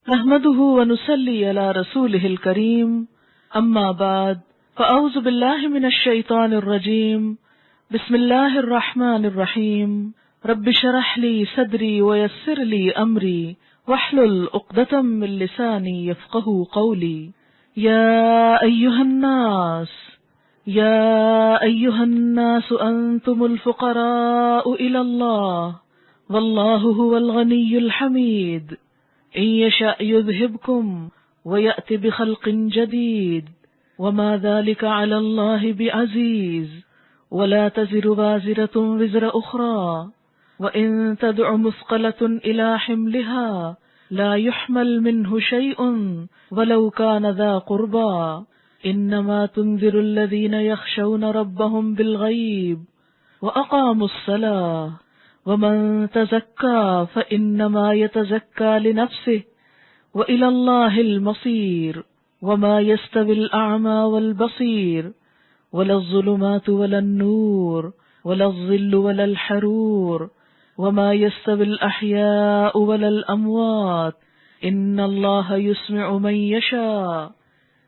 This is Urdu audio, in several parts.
نحمده ونصلي على رسوله الكريم اما بعد فاعوذ بالله من الشيطان الرجيم بسم الله الرحمن الرحيم رب اشرح لي صدري ويسر لي امري واحلل عقدة من لساني يفقهوا قولي يا ايها الناس انتم الفقراء الى الله والله هو الغني الحميد إن يشاء يذهبكم ويأتي بخلق جديد وما ذلك على الله بعزيز ولا تزر وازرة وزر أخرى وإن تدع مثقلة إلى حملها لا يحمل منه شيء ولو كان ذا قربى إنما تنذر الذين يخشون ربهم بالغيب وأقاموا الصلاة ومن تزكى فإنما يتزكى لنفسه وإلى الله المصير وما يستوي الأعمى والبصير ولا الظلمات ولا النور ولا الظل ولا الحرور وما يستوي الأحياء ولا الأموات إن الله يسمع من يشاء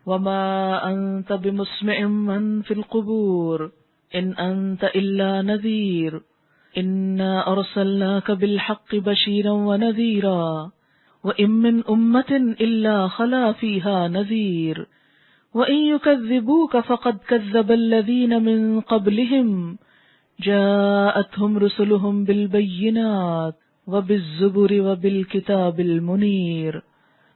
وما أنت بمسمع من في القبور إن أنت إلا نذير إنا أرسلناك بالحق بشيرا ونذيرا وإن من أمة إلا خلا فيها نذير وإن يكذبوك فقد كذب الذين من قبلهم جاءتهم رسلهم بالبينات وبالزبر وبالكتاب المنير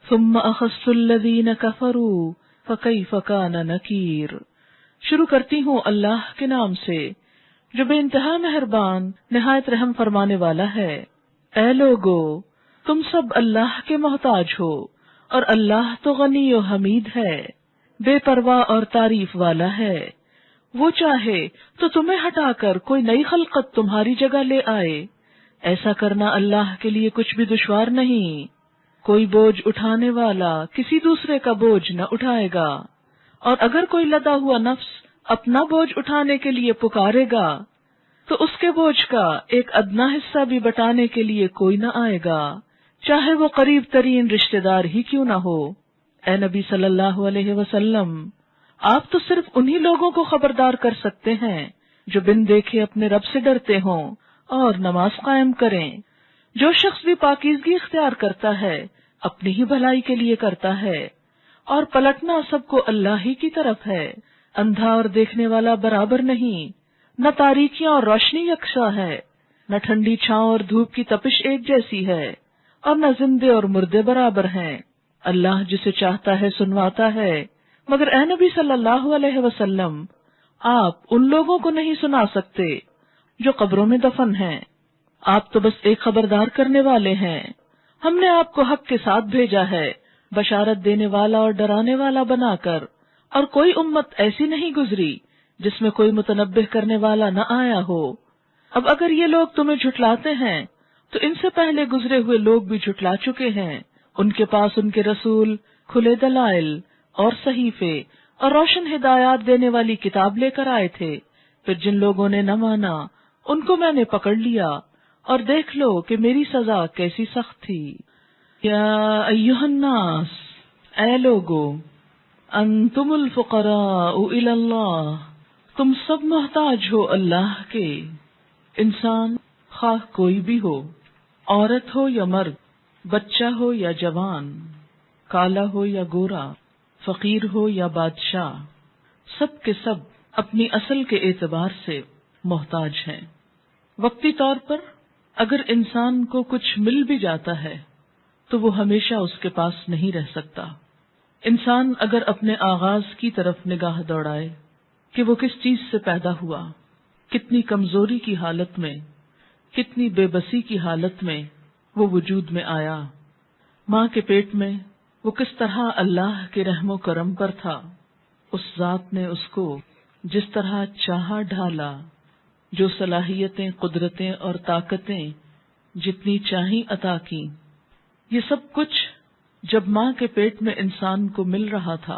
ثم أخذت الذين كفروا فكيف كان نكير۔ شروع کرتی ہوں اللہ کے نام سے جو بے انتہا مہربان نہایت رحم فرمانے والا ہے۔ اے لوگو، تم سب اللہ کے محتاج ہو اور اللہ تو غنی و حمید ہے، بے پرواہ اور تعریف والا ہے۔ وہ چاہے تو تمہیں ہٹا کر کوئی نئی خلقت تمہاری جگہ لے آئے، ایسا کرنا اللہ کے لیے کچھ بھی دشوار نہیں۔ کوئی بوجھ اٹھانے والا کسی دوسرے کا بوجھ نہ اٹھائے گا، اور اگر کوئی لدا ہوا نفس اپنا بوجھ اٹھانے کے لیے پکارے گا تو اس کے بوجھ کا ایک ادنا حصہ بھی بٹانے کے لیے کوئی نہ آئے گا، چاہے وہ قریب ترین رشتہ دار ہی کیوں نہ ہو۔ اے نبی صلی اللہ علیہ وسلم، آپ تو صرف انہی لوگوں کو خبردار کر سکتے ہیں جو بن دیکھے اپنے رب سے ڈرتے ہوں اور نماز قائم کریں۔ جو شخص بھی پاکیزگی اختیار کرتا ہے اپنی ہی بھلائی کے لیے کرتا ہے، اور پلٹنا سب کو اللہ ہی کی طرف ہے۔ اندھا اور دیکھنے والا برابر نہیں، نہ تاریکیاں اور روشنی یکساں ہے، نہ ٹھنڈی چھاؤں اور دھوپ کی تپش ایک جیسی ہے، اور نہ زندے اور مردے برابر ہیں۔ اللہ جسے چاہتا ہے سنواتا ہے، مگر اے نبی صلی اللہ علیہ وسلم، آپ ان لوگوں کو نہیں سنا سکتے جو قبروں میں دفن ہیں۔ آپ تو بس ایک خبردار کرنے والے ہیں۔ ہم نے آپ کو حق کے ساتھ بھیجا ہے، بشارت دینے والا اور ڈرانے والا بنا کر، اور کوئی امت ایسی نہیں گزری جس میں کوئی متنبہ کرنے والا نہ آیا ہو۔ اب اگر یہ لوگ تمہیں جھٹلاتے ہیں تو ان سے پہلے گزرے ہوئے لوگ بھی جھٹلا چکے ہیں۔ ان کے پاس ان کے رسول کھلے دلائل اور صحیفے اور روشن ہدایات دینے والی کتاب لے کر آئے تھے، پھر جن لوگوں نے نہ مانا ان کو میں نے پکڑ لیا، اور دیکھ لو کہ میری سزا کیسی سخت تھی۔ یا ایھا الناس، اے لوگو، انتم الفقراء الی اللہ، تم سب محتاج ہو اللہ کے۔ انسان خواہ کوئی بھی ہو، عورت ہو یا مرد، بچہ ہو یا جوان، کالا ہو یا گورا، فقیر ہو یا بادشاہ، سب کے سب اپنی اصل کے اعتبار سے محتاج ہیں۔ وقتی طور پر اگر انسان کو کچھ مل بھی جاتا ہے تو وہ ہمیشہ اس کے پاس نہیں رہ سکتا۔ انسان اگر اپنے آغاز کی طرف نگاہ دوڑائے کہ وہ کس چیز سے پیدا ہوا، کتنی کمزوری کی حالت میں، کتنی بے بسی کی حالت میں وہ وجود میں آیا، ماں کے پیٹ میں وہ کس طرح اللہ کے رحم و کرم پر تھا، اس ذات نے اس کو جس طرح چاہا ڈھالا، جو صلاحیتیں، قدرتیں اور طاقتیں جتنی چاہیں عطا کی، یہ سب کچھ جب ماں کے پیٹ میں انسان کو مل رہا تھا،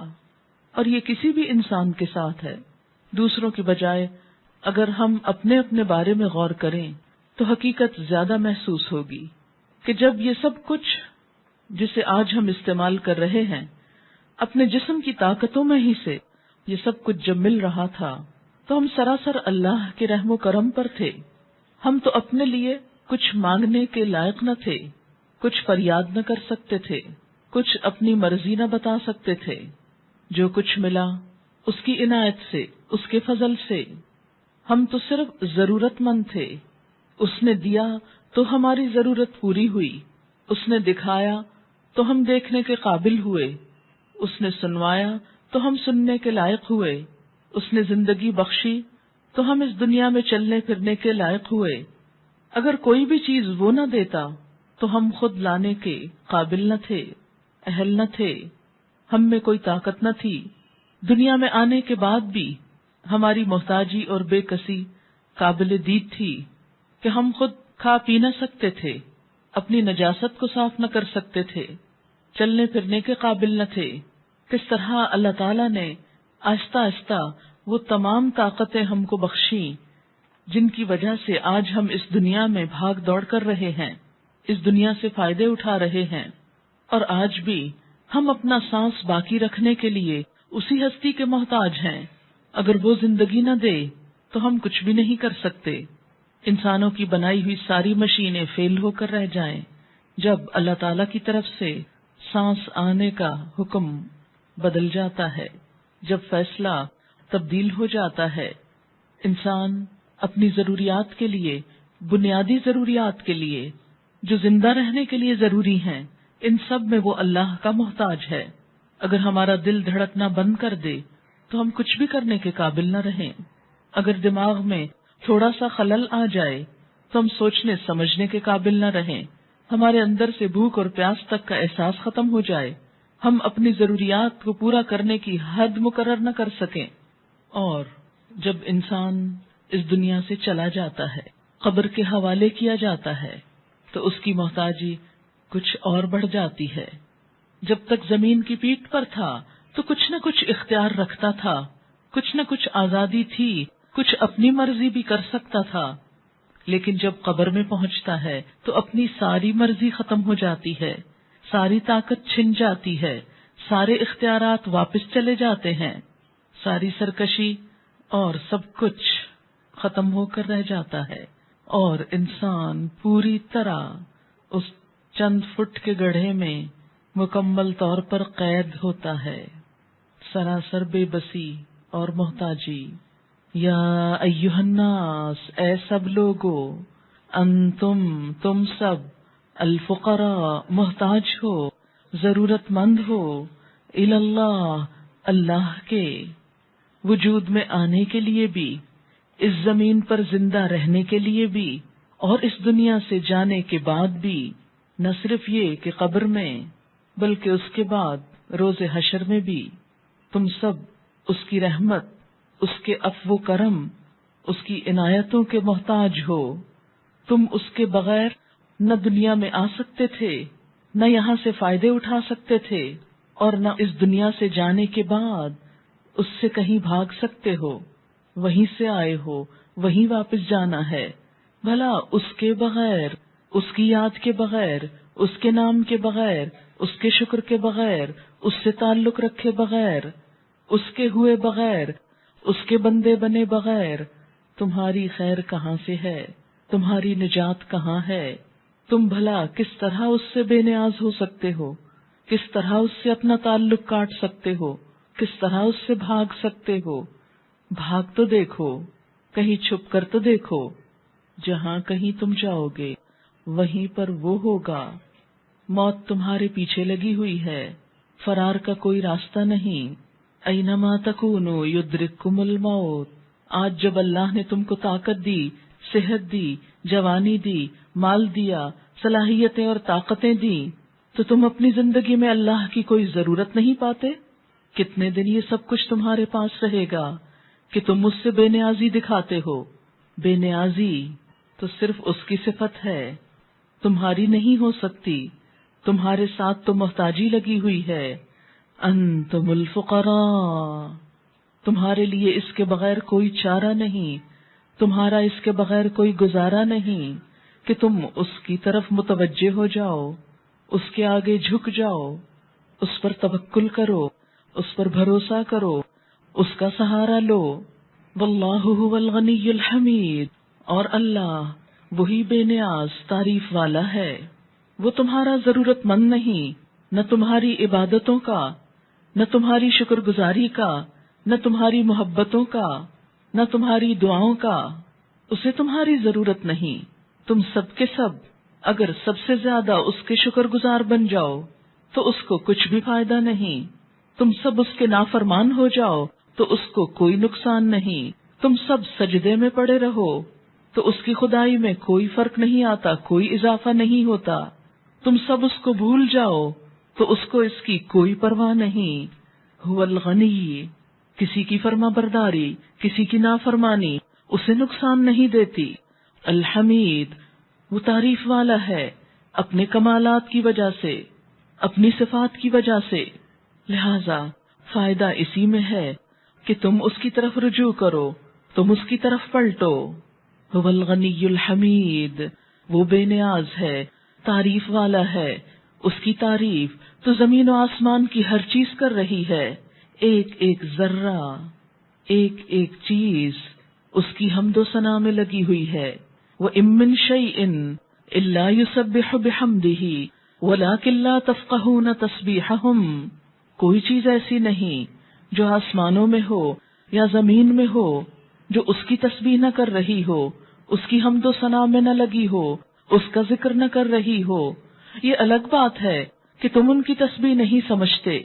اور یہ کسی بھی انسان کے ساتھ ہے۔ دوسروں کی بجائے اگر ہم اپنے اپنے بارے میں غور کریں تو حقیقت زیادہ محسوس ہوگی کہ جب یہ سب کچھ جسے آج ہم استعمال کر رہے ہیں، اپنے جسم کی طاقتوں میں ہی سے یہ سب کچھ جب مل رہا تھا تو ہم سراسر اللہ کے رحم و کرم پر تھے۔ ہم تو اپنے لیے کچھ مانگنے کے لائق نہ تھے، کچھ فریاد نہ کر سکتے تھے، کچھ اپنی مرضی نہ بتا سکتے تھے۔ جو کچھ ملا اس کی عنایت سے، اس کے فضل سے۔ ہم تو صرف ضرورت مند تھے، اس نے دیا تو ہماری ضرورت پوری ہوئی، اس نے دکھایا تو ہم دیکھنے کے قابل ہوئے، اس نے سنوایا تو ہم سننے کے لائق ہوئے، اس نے زندگی بخشی تو ہم اس دنیا میں چلنے پھرنے کے لائق ہوئے۔ اگر کوئی بھی چیز وہ نہ دیتا تو ہم خود لانے کے قابل نہ تھے، اہل نہ تھے، ہم میں کوئی طاقت نہ تھی۔ دنیا میں آنے کے بعد بھی ہماری محتاجی اور بے کسی قابل دید تھی کہ ہم خود کھا پی نہ سکتے تھے، اپنی نجاست کو صاف نہ کر سکتے تھے، چلنے پھرنے کے قابل نہ تھے۔ کس طرح اللہ تعالیٰ نے آہستہ آہستہ وہ تمام طاقتیں ہم کو بخشیں جن کی وجہ سے آج ہم اس دنیا میں بھاگ دوڑ کر رہے ہیں، اس دنیا سے فائدے اٹھا رہے ہیں، اور آج بھی ہم اپنا سانس باقی رکھنے کے لیے اسی ہستی کے محتاج ہیں۔ اگر وہ زندگی نہ دے تو ہم کچھ بھی نہیں کر سکتے۔ انسانوں کی بنائی ہوئی ساری مشینیں فیل ہو کر رہ جائیں، جب اللہ تعالیٰ کی طرف سے سانس آنے کا حکم بدل جاتا ہے، جب فیصلہ تبدیل ہو جاتا ہے، انسان اپنی ضروریات کے لیے، بنیادی ضروریات کے لیے جو زندہ رہنے کے لیے ضروری ہیں، ان سب میں وہ اللہ کا محتاج ہے۔ اگر ہمارا دل دھڑکنا بند کر دے تو ہم کچھ بھی کرنے کے قابل نہ رہیں۔ اگر دماغ میں تھوڑا سا خلل آ جائے تو ہم سوچنے سمجھنے کے قابل نہ رہیں۔ ہمارے اندر سے بھوک اور پیاس تک کا احساس ختم ہو جائے، ہم اپنی ضروریات کو پورا کرنے کی حد مقرر نہ کر سکیں۔ اور جب انسان اس دنیا سے چلا جاتا ہے، قبر کے حوالے کیا جاتا ہے، تو اس کی محتاجی کچھ اور بڑھ جاتی ہے۔ جب تک زمین کی پیٹھ پر تھا تو کچھ نہ کچھ اختیار رکھتا تھا، کچھ نہ کچھ آزادی تھی، کچھ اپنی مرضی بھی کر سکتا تھا، لیکن جب قبر میں پہنچتا ہے تو اپنی ساری مرضی ختم ہو جاتی ہے، ساری طاقت چھن جاتی ہے، سارے اختیارات واپس چلے جاتے ہیں، ساری سرکشی اور سب کچھ ختم ہو کر رہ جاتا ہے، اور انسان پوری طرح اس چند فٹ کے گڑھے میں مکمل طور پر قید ہوتا ہے، سراسر بے بسی اور محتاجی۔ یا ایھا الناس، اے سب لوگو، انتم، تم سب، الفقراء، محتاج ہو، ضرورت مند ہو، الی اللہ، اللہ کے، وجود میں آنے کے لیے بھی، اس زمین پر زندہ رہنے کے لیے بھی، اور اس دنیا سے جانے کے بعد بھی۔ نہ صرف یہ کہ قبر میں، بلکہ اس کے بعد روز حشر میں بھی تم سب اس کی رحمت، اس کے عفو و کرم، اس کی عنایتوں کے محتاج ہو۔ تم اس کے بغیر نہ دنیا میں آ سکتے تھے، نہ یہاں سے فائدے اٹھا سکتے تھے، اور نہ اس دنیا سے جانے کے بعد اس سے کہیں بھاگ سکتے ہو۔ وہیں سے آئے ہو، وہیں واپس جانا ہے۔ بھلا اس کے بغیر، اس کی یاد کے بغیر، اس کے نام کے بغیر، اس کے شکر کے بغیر، اس سے تعلق رکھے بغیر، اس کے ہوئے بغیر، اس کے بندے بنے بغیر تمہاری خیر کہاں سے ہے؟ تمہاری نجات کہاں ہے؟ تم بھلا کس طرح اس سے بے نیاز ہو سکتے ہو؟ کس طرح اس سے اپنا تعلق کاٹ سکتے ہو؟ کس طرح اس سے بھاگ سکتے ہو؟ بھاگ تو دیکھو، کہیں چھپ کر تو دیکھو، جہاں کہیں تم جاؤ گے وہیں پر وہ ہوگا۔ موت تمہارے پیچھے لگی ہوئی ہے، فرار کا کوئی راستہ نہیں۔ اینما تکونوا یدرککم الموت۔ آج جب اللہ نے تم کو طاقت دی، صحت دی، جوانی دی، مال دیا، صلاحیتیں اور طاقتیں دی، تو تم اپنی زندگی میں اللہ کی کوئی ضرورت نہیں پاتے؟ کتنے دن یہ سب کچھ تمہارے پاس رہے گا کہ تم مجھ سے بے نیازی دکھاتے ہو؟ بے نیازی تو صرف اس کی صفت ہے، تمہاری نہیں ہو سکتی۔ تمہارے ساتھ تو محتاجی لگی ہوئی ہے۔ انتم الفقراء، تمہارے لیے اس کے بغیر کوئی چارہ نہیں، تمہارا اس کے بغیر کوئی گزارا نہیں کہ تم اس کی طرف متوجہ ہو جاؤ۔ اس کے آگے جھک جاؤ، اس پر توکل کرو، اس پر بھروسہ کرو، اس کا سہارا لو۔ واللہ هو الغنی الحمید، اور اللہ وہی بے نیاز تعریف والا ہے۔ وہ تمہارا ضرورت مند نہیں، نہ تمہاری عبادتوں کا، نہ تمہاری شکر گزاری کا، نہ تمہاری محبتوں کا، نہ تمہاری دعاؤں کا۔ اسے تمہاری ضرورت نہیں۔ تم سب کے سب اگر سب سے زیادہ اس کے شکر گزار بن جاؤ تو اس کو کچھ بھی فائدہ نہیں۔ تم سب اس کے نافرمان ہو جاؤ تو اس کو کوئی نقصان نہیں۔ تم سب سجدے میں پڑے رہو تو اس کی خدائی میں کوئی فرق نہیں آتا، کوئی اضافہ نہیں ہوتا۔ تم سب اس کو بھول جاؤ تو اس کو اس کی کوئی پرواہ نہیں۔ هو الغنی، کسی کی فرما برداری، کسی کی نافرمانی اسے نقصان نہیں دیتی۔ الحمید، وہ تعریف والا ہے اپنے کمالات کی وجہ سے، اپنی صفات کی وجہ سے۔ لہذا فائدہ اسی میں ہے کہ تم اس کی طرف رجوع کرو، تم اس کی طرف پلٹو۔ هو الغنی الحمید، وہ بے نیاز ہے، تعریف والا ہے۔ اس کی تعریف تو زمین و آسمان کی ہر چیز کر رہی ہے، ایک ایک ذرہ، ایک ایک چیز اس کی حمد و ثنا میں لگی ہوئی ہے۔ وَإِن مِّن شَيْءٍ إِلَّا يُسَبِّحُ بِحَمْدِهِ وَلَٰكِن لَّا تَفْقَهُونَ تَسْبِيحَهُمْ، کوئی چیز ایسی نہیں جو آسمانوں میں ہو یا زمین میں ہو جو اس کی تسبیح نہ کر رہی ہو، اس کی حمد و ثنا میں نہ لگی ہو، اس کا ذکر نہ کر رہی ہو۔ یہ الگ بات ہے کہ تم ان کی تسبیح نہیں سمجھتے۔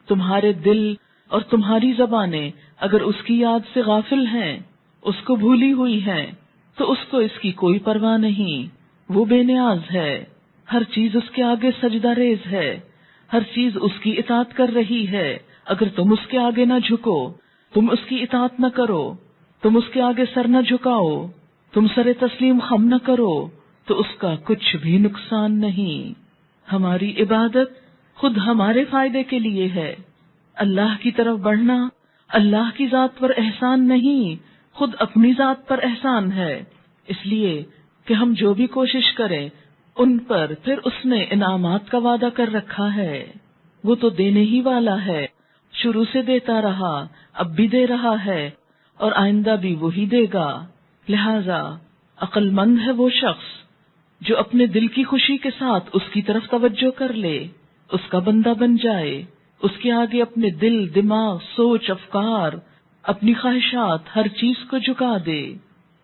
تمہارے دل اور تمہاری زبانیں اگر اس کی یاد سے غافل ہیں، اس کو بھولی ہوئی ہیں، تو اس کو اس کی کوئی پرواہ نہیں۔ وہ بے نیاز ہے، ہر چیز اس کے آگے سجدہ ریز ہے، ہر چیز اس کی اطاعت کر رہی ہے۔ اگر تم اس کے آگے نہ جھکو، تم اس کی اطاعت نہ کرو، تم اس کے آگے سر نہ جھکاؤ، تم سر تسلیم خم نہ کرو تو اس کا کچھ بھی نقصان نہیں۔ ہماری عبادت خود ہمارے فائدے کے لیے ہے۔ اللہ کی طرف بڑھنا اللہ کی ذات پر احسان نہیں، خود اپنی ذات پر احسان ہے۔ اس لیے کہ ہم جو بھی کوشش کریں ان پر پھر اس نے انعامات کا وعدہ کر رکھا ہے۔ وہ تو دینے ہی والا ہے، شروع سے دیتا رہا، اب بھی دے رہا ہے اور آئندہ بھی وہی دے گا۔ لہذا عقل مند ہے وہ شخص جو اپنے دل کی خوشی کے ساتھ اس کی طرف توجہ کر لے، اس کا بندہ بن جائے، اس کے آگے اپنے دل، دماغ، سوچ، افکار، اپنی خواہشات، ہر چیز کو جھکا دے،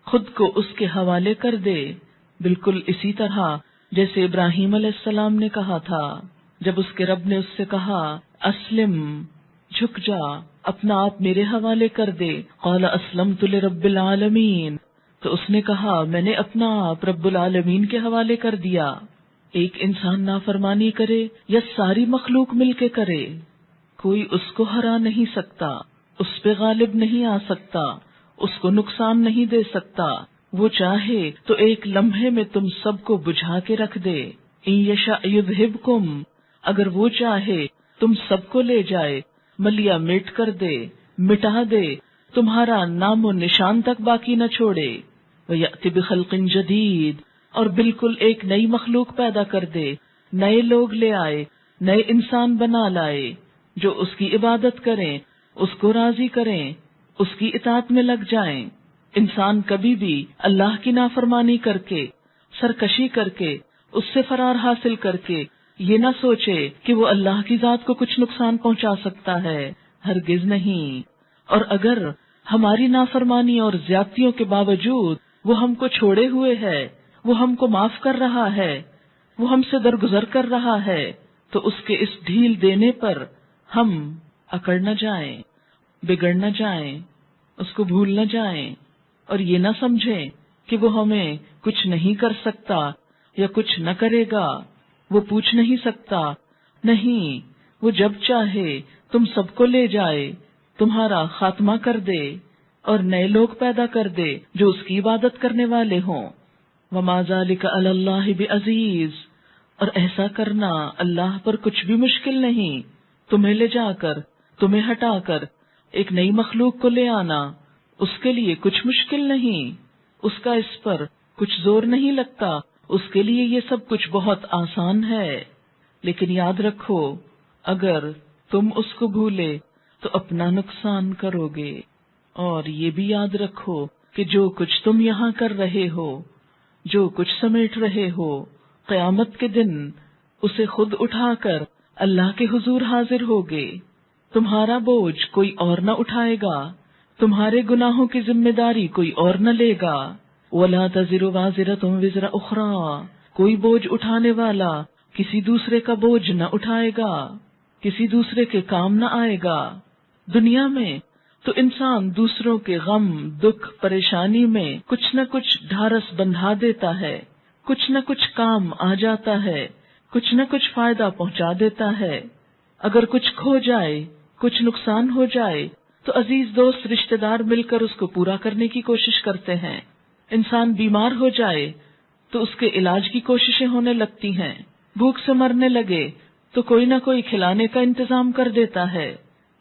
خود کو اس کے حوالے کر دے۔ بالکل اسی طرح جیسے ابراہیم علیہ السلام نے کہا تھا جب اس کے رب نے اس سے کہا اسلم، جھک جا، اپنا آپ میرے حوالے کر دے۔ قال اسلمت لرب العالمین، تو اس نے کہا میں نے اپنا آپ رب العالمین کے حوالے کر دیا۔ ایک انسان نافرمانی کرے یا ساری مخلوق مل کے کرے، کوئی اس کو ہرا نہیں سکتا، اس پہ غالب نہیں آ سکتا، اس کو نقصان نہیں دے سکتا۔ وہ چاہے تو ایک لمحے میں تم سب کو بجھا کے رکھ دے۔ ان یشاء یذھبکم، اگر وہ چاہے تم سب کو لے جائے، ملیا میٹ کر دے، مٹا دے، تمہارا نام و نشان تک باقی نہ چھوڑے۔ وَيَأْتِ بِخَلْقٍ جَدِيدٍ، اور بالکل ایک نئی مخلوق پیدا کر دے، نئے لوگ لے آئے، نئے انسان بنا لائے جو اس کی عبادت کریں، اس کو راضی کریں، اس کی اطاعت میں لگ جائیں۔ انسان کبھی بھی اللہ کی نافرمانی کر کے، سرکشی کر کے، اس سے فرار حاصل کر کے یہ نہ سوچے کہ وہ اللہ کی ذات کو کچھ نقصان پہنچا سکتا ہے، ہرگز نہیں۔ اور اگر ہماری نافرمانی اور زیادتیوں کے باوجود وہ ہم کو چھوڑے ہوئے ہے، وہ ہم کو معاف کر رہا ہے، وہ ہم سے درگزر کر رہا ہے، تو اس کے اس ڈھیل دینے پر ہم اکڑ نہ جائیں، بگڑ نہ جائیں، اس کو بھول نہ جائیں اور یہ نہ سمجھیں کہ وہ ہمیں کچھ نہیں کر سکتا یا کچھ نہ کرے گا، وہ پوچھ نہیں سکتا۔ نہیں، وہ جب چاہے تم سب کو لے جائے، تمہارا خاتمہ کر دے اور نئے لوگ پیدا کر دے جو اس کی عبادت کرنے والے ہوں۔ وَمَا ذَلِكَ عَلَى اللَّهِ بِعَزِيزٍ، اور ایسا کرنا اللہ پر کچھ بھی مشکل نہیں۔ تمہیں لے جا کر، تمہیں ہٹا کر ایک نئی مخلوق کو لے آنا اس کے لیے کچھ مشکل نہیں، اس کا اس پر کچھ زور نہیں لگتا، اس کے لیے یہ سب کچھ بہت آسان ہے۔ لیکن یاد رکھو اگر تم اس کو بھولے تو اپنا نقصان کرو گے، اور یہ بھی یاد رکھو کہ جو کچھ تم یہاں کر رہے ہو، جو کچھ سمیٹ رہے ہو، قیامت کے دن اسے خود اٹھا کر اللہ کے حضور حاضر ہوگے۔ تمہارا بوجھ کوئی اور نہ اٹھائے گا، تمہارے گناہوں کی ذمہ داری کوئی اور نہ لے گا۔ وَلَا تَزِرُ وَازِرَةٌ وِزْرَ أُخْرَىٰ، کوئی بوجھ اٹھانے والا کسی دوسرے کا بوجھ نہ اٹھائے گا، کسی دوسرے کے کام نہ آئے گا۔ دنیا میں تو انسان دوسروں کے غم، دکھ، پریشانی میں کچھ نہ کچھ ڈھارس بندھا دیتا ہے، کچھ نہ کچھ کام آ جاتا ہے، کچھ نہ کچھ فائدہ پہنچا دیتا ہے۔ اگر کچھ کھو جائے، کچھ نقصان ہو جائے تو عزیز دوست رشتہ دار مل کر اس کو پورا کرنے کی کوشش کرتے ہیں۔ انسان بیمار ہو جائے تو اس کے علاج کی کوششیں ہونے لگتی ہیں، بھوک سے مرنے لگے تو کوئی نہ کوئی کھلانے کا انتظام کر دیتا ہے۔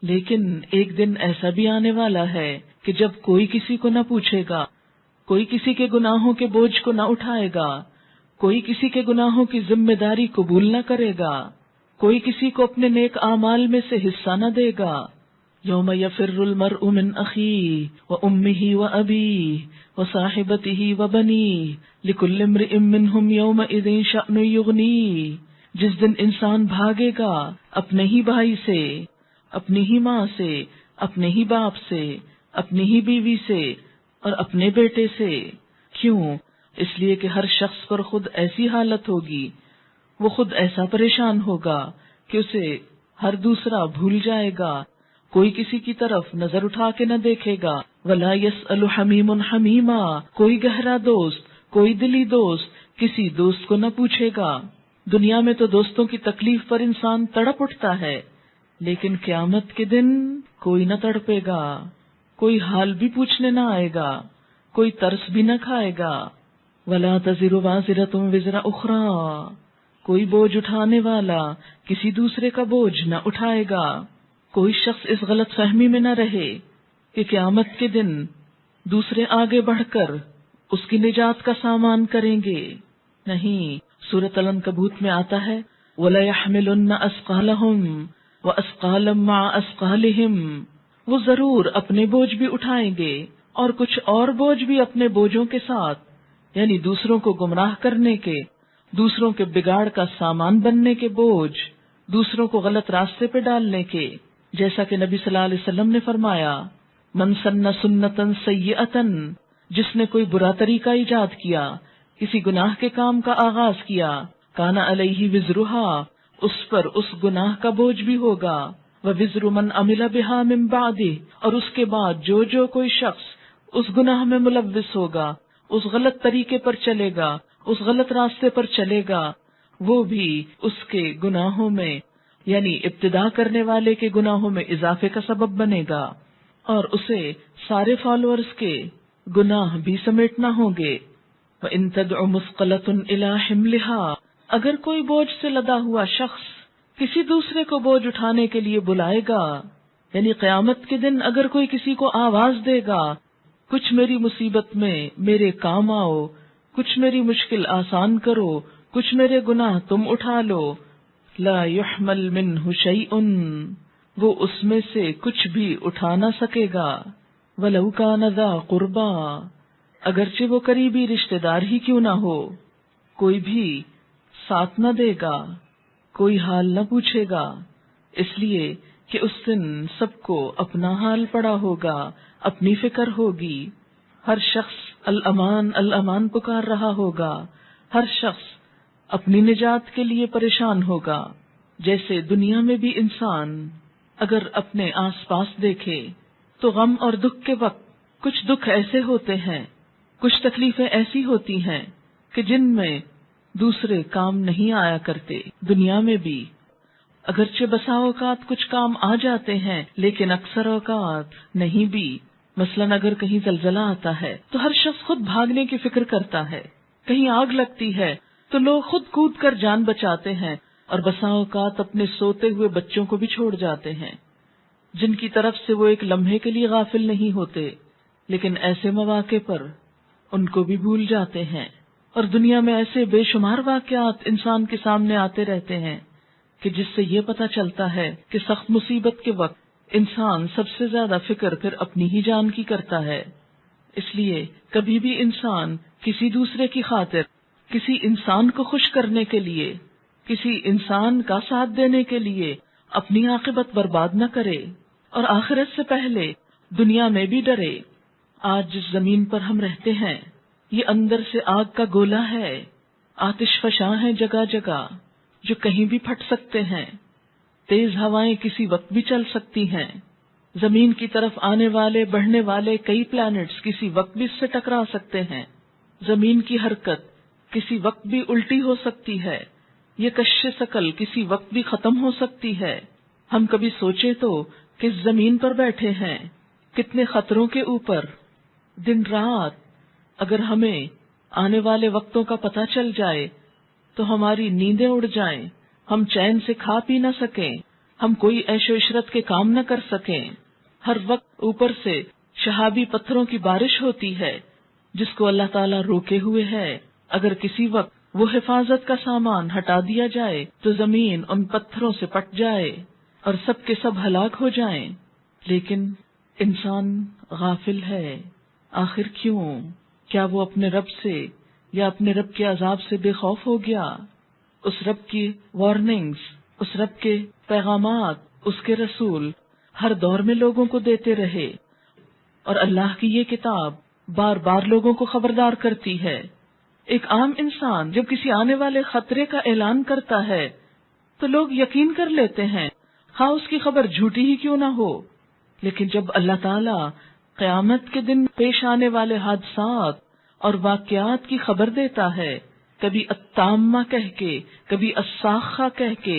لیکن ایک دن ایسا بھی آنے والا ہے کہ جب کوئی کسی کو نہ پوچھے گا، کوئی کسی کے گناہوں کے بوجھ کو نہ اٹھائے گا، کوئی کسی کے گناہوں کی ذمہ داری قبول نہ کرے گا، کوئی کسی کو اپنے نیک اعمال میں سے حصہ نہ دے گا۔ یوم یفر المرء من اخیہ وامہ وابیہ وصاحبتہ وبنیہ لکل امرئ منہم یومئذ شأن یغنیہ، جس دن انسان بھاگے گا اپنے ہی بھائی سے، اپنی ہی ماں سے، اپنے ہی باپ سے، اپنی ہی بیوی سے اور اپنے بیٹے سے۔ کیوں؟ اس لیے کہ ہر شخص پر خود ایسی حالت ہوگی، وہ خود ایسا پریشان ہوگا کہ اسے ہر دوسرا بھول جائے گا، کوئی کسی کی طرف نظر اٹھا کے نہ دیکھے گا۔ وَلَا يَسْأَلُ حَمِيمٌ حَمِيمًا، کوئی گہرا دوست، کوئی دلی دوست کسی دوست کو نہ پوچھے گا۔ دنیا میں تو دوستوں کی تکلیف پر انسان تڑپ اٹھتا ہے، لیکن قیامت کے دن کوئی نہ تڑپے گا، کوئی حال بھی پوچھنے نہ آئے گا، کوئی ترس بھی نہ کھائے گا۔ وَلَا تَزِرُ وَازِرَةٌ وِزْرَ أُخْرَىٰ، کوئی بوجھ اٹھانے والا کسی دوسرے کا بوجھ نہ اٹھائے گا۔ کوئی شخص اس غلط فہمی میں نہ رہے کہ قیامت کے دن دوسرے آگے بڑھ کر اس کی نجات کا سامان کریں گے۔ نہیں، سورۃ العنکبوت میں آتا ہے وَلَيَحْمِلُنَّ أَثْقَالَهُمْ وَأَثْقَالًا مَعَ أَثْقَالِهِمْ، وہ ضرور اپنے بوجھ بھی اٹھائیں گے اور کچھ اور بوجھ بھی اپنے بوجھوں کے ساتھ، یعنی دوسروں کو گمراہ کرنے کے، دوسروں کے بگاڑ کا سامان بننے کے بوجھ، دوسروں کو غلط راستے پہ ڈالنے کے۔ جیسا کہ نبی صلی اللہ علیہ وسلم نے فرمایا من سن سنتن سیئتن، جس نے کوئی برا طریقہ ایجاد کیا، کسی گناہ کے کام کا آغاز کیا، کان علیہ وزرہا، اس پر اس گناہ کا بوجھ بھی ہوگا، ووزر من عمل بہا من بعدہ، اور اس کے بعد جو کوئی شخص اس گناہ میں ملوث ہوگا، اس غلط طریقے پر چلے گا، اس غلط راستے پر چلے گا، وہ بھی اس کے گناہوں میں، یعنی ابتدا کرنے والے کے گناہوں میں اضافے کا سبب بنے گا، اور اسے سارے فالوورز کے گناہ بھی سمیٹنا ہوں گے۔ وَإِن تَدْعُ مُثْقَلَةٌ إِلَىٰ حِمْلِهَا، اگر کوئی بوجھ سے لدا ہوا شخص کسی دوسرے کو بوجھ اٹھانے کے لیے بلائے گا، یعنی قیامت کے دن اگر کوئی کسی کو آواز دے گا کچھ میری مصیبت میں میرے کام آؤ، کچھ میری مشکل آسان کرو، کچھ میرے گناہ تم اٹھا لو، لا يحمل منہ شیء، وہ اس میں سے کچھ بھی اٹھا نہ سکے گا، ولو کان ذا قربا، اگرچہ وہ قریبی رشتہ دار ہی کیوں نہ ہو، کوئی بھی ساتھ نہ دے گا، کوئی حال نہ پوچھے گا، اس لیے کہ اس دن سب کو اپنا حال پڑا ہوگا، اپنی فکر ہوگی، ہر شخص الامان الامان پکار رہا ہوگا، ہر شخص اپنی نجات کے لیے پریشان ہوگا۔ جیسے دنیا میں بھی انسان اگر اپنے آس پاس دیکھے تو غم اور دکھ کے وقت کچھ دکھ ایسے ہوتے ہیں، کچھ تکلیفیں ایسی ہوتی ہیں کہ جن میں دوسرے کام نہیں آیا کرتے۔ دنیا میں بھی اگرچہ بسا اوقات کچھ کام آ جاتے ہیں، لیکن اکثر اوقات نہیں بھی۔ مثلاً اگر کہیں زلزلہ آتا ہے تو ہر شخص خود بھاگنے کی فکر کرتا ہے، کہیں آگ لگتی ہے تو لوگ خود کود کر جان بچاتے ہیں، اور بسا اوقات اپنے سوتے ہوئے بچوں کو بھی چھوڑ جاتے ہیں جن کی طرف سے وہ ایک لمحے کے لیے غافل نہیں ہوتے، لیکن ایسے مواقع پر ان کو بھی بھول جاتے ہیں۔ اور دنیا میں ایسے بے شمار واقعات انسان کے سامنے آتے رہتے ہیں کہ جس سے یہ پتہ چلتا ہے کہ سخت مصیبت کے وقت انسان سب سے زیادہ فکر پھر اپنی ہی جان کی کرتا ہے۔ اس لیے کبھی بھی انسان کسی دوسرے کی خاطر، کسی انسان کو خوش کرنے کے لیے، کسی انسان کا ساتھ دینے کے لیے اپنی عاقبت برباد نہ کرے، اور آخرت سے پہلے دنیا میں بھی ڈرے۔ آج جس زمین پر ہم رہتے ہیں یہ اندر سے آگ کا گولا ہے، آتش فشاں ہے جگہ جگہ جو کہیں بھی پھٹ سکتے ہیں، تیز ہوائیں کسی وقت بھی چل سکتی ہیں، زمین کی طرف آنے والے بڑھنے والے کئی پلانٹس کسی وقت بھی اس سے ٹکرا سکتے ہیں، زمین کی حرکت کسی وقت بھی الٹی ہو سکتی ہے، یہ کشش ثقل کسی وقت بھی ختم ہو سکتی ہے۔ ہم کبھی سوچے تو کس زمین پر بیٹھے ہیں، کتنے خطروں کے اوپر، دن رات۔ اگر ہمیں آنے والے وقتوں کا پتہ چل جائے تو ہماری نیندیں اڑ جائیں، ہم چین سے کھا پی نہ سکیں، ہم کوئی عیش و عشرت کے کام نہ کر سکیں۔ ہر وقت اوپر سے شہابی پتھروں کی بارش ہوتی ہے جس کو اللہ تعالیٰ روکے ہوئے ہے۔ اگر کسی وقت وہ حفاظت کا سامان ہٹا دیا جائے تو زمین ان پتھروں سے پٹ جائے اور سب کے سب ہلاک ہو جائیں، لیکن انسان غافل ہے۔ آخر کیوں؟ کیا وہ اپنے رب سے یا اپنے رب کے عذاب سے بے خوف ہو گیا؟ اس رب کی وارننگز، اس رب کے پیغامات، اس کے رسول ہر دور میں لوگوں کو دیتے رہے، اور اللہ کی یہ کتاب بار بار لوگوں کو خبردار کرتی ہے۔ ایک عام انسان جب کسی آنے والے خطرے کا اعلان کرتا ہے تو لوگ یقین کر لیتے ہیں، خواہ اس کی خبر جھوٹی ہی کیوں نہ ہو، لیکن جب اللہ تعالیٰ قیامت کے دن پیش آنے والے حادثات اور واقعات کی خبر دیتا ہے، کبھی التامہ کہہ کے، کبھی الصاخہ کہہ کے،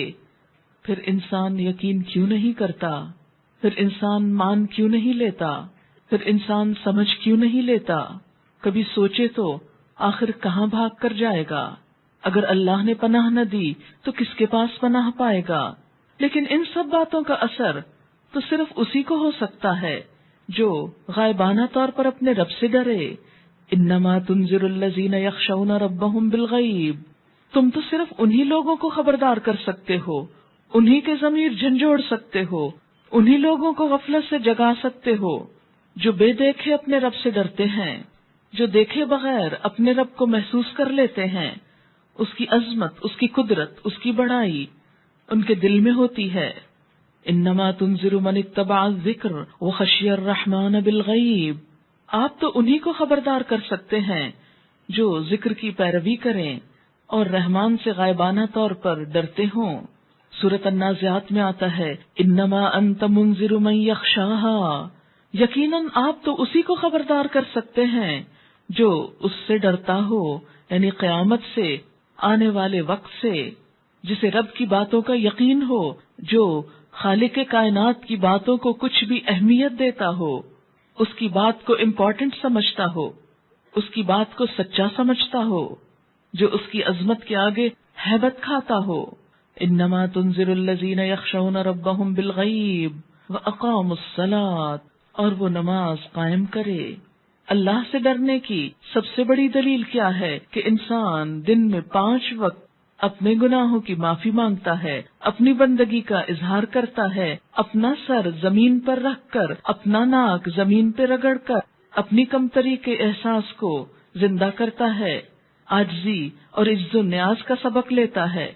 پھر انسان یقین کیوں نہیں کرتا؟ پھر انسان مان کیوں نہیں لیتا؟ پھر انسان سمجھ کیوں نہیں لیتا؟ کبھی سوچے تو آخر کہاں بھاگ کر جائے گا؟ اگر اللہ نے پناہ نہ دی تو کس کے پاس پناہ پائے گا؟ لیکن ان سب باتوں کا اثر تو صرف اسی کو ہو سکتا ہے جو غائبانہ طور پر اپنے رب سے ڈرے۔ انما تنذر الذین یخشون ربهم بالغیب، تم تو صرف انہی لوگوں کو خبردار کر سکتے ہو، انہی کے ضمیر جھنجھوڑ سکتے ہو، انہی لوگوں کو غفلت سے جگا سکتے ہو جو بے دیکھے اپنے رب سے ڈرتے ہیں، جو دیکھے بغیر اپنے رب کو محسوس کر لیتے ہیں، اس کی عظمت، اس کی قدرت، اس کی بڑائی ان کے دل میں ہوتی ہے۔ انما تنذر من اتبع الذکر وخشی الرحمن بالغیب، آپ تو انہی کو خبردار کر سکتے ہیں جو ذکر کی پیروی کریں اور رحمان سے غائبانہ طور پر ڈرتے ہوں۔ سورۃ النازعات میں آتا ہے انما انت منذر من یخشاها، یقیناً آپ تو اسی کو خبردار کر سکتے ہیں جو اس سے ڈرتا ہو، یعنی قیامت سے، آنے والے وقت سے، جسے رب کی باتوں کا یقین ہو، جو خالق کائنات کی باتوں کو کچھ بھی اہمیت دیتا ہو، اس کی بات کو امپورٹنٹ سمجھتا ہو، اس کی بات کو سچا سمجھتا ہو، جو اس کی عظمت کے آگے ہیبت کھاتا ہو۔ انما تنذر الذین یخشون ربهم بالغیب واقاموا الصلاۃ، اور وہ نماز قائم کرے۔ اللہ سے ڈرنے کی سب سے بڑی دلیل کیا ہے کہ انسان دن میں 5 وقت اپنے گناہوں کی معافی مانگتا ہے، اپنی بندگی کا اظہار کرتا ہے، اپنا سر زمین پر رکھ کر، اپنا ناک زمین پہ رگڑ کر اپنی کمتری کے احساس کو زندہ کرتا ہے، عاجزی اور عجز و نیاز کا سبق لیتا ہے،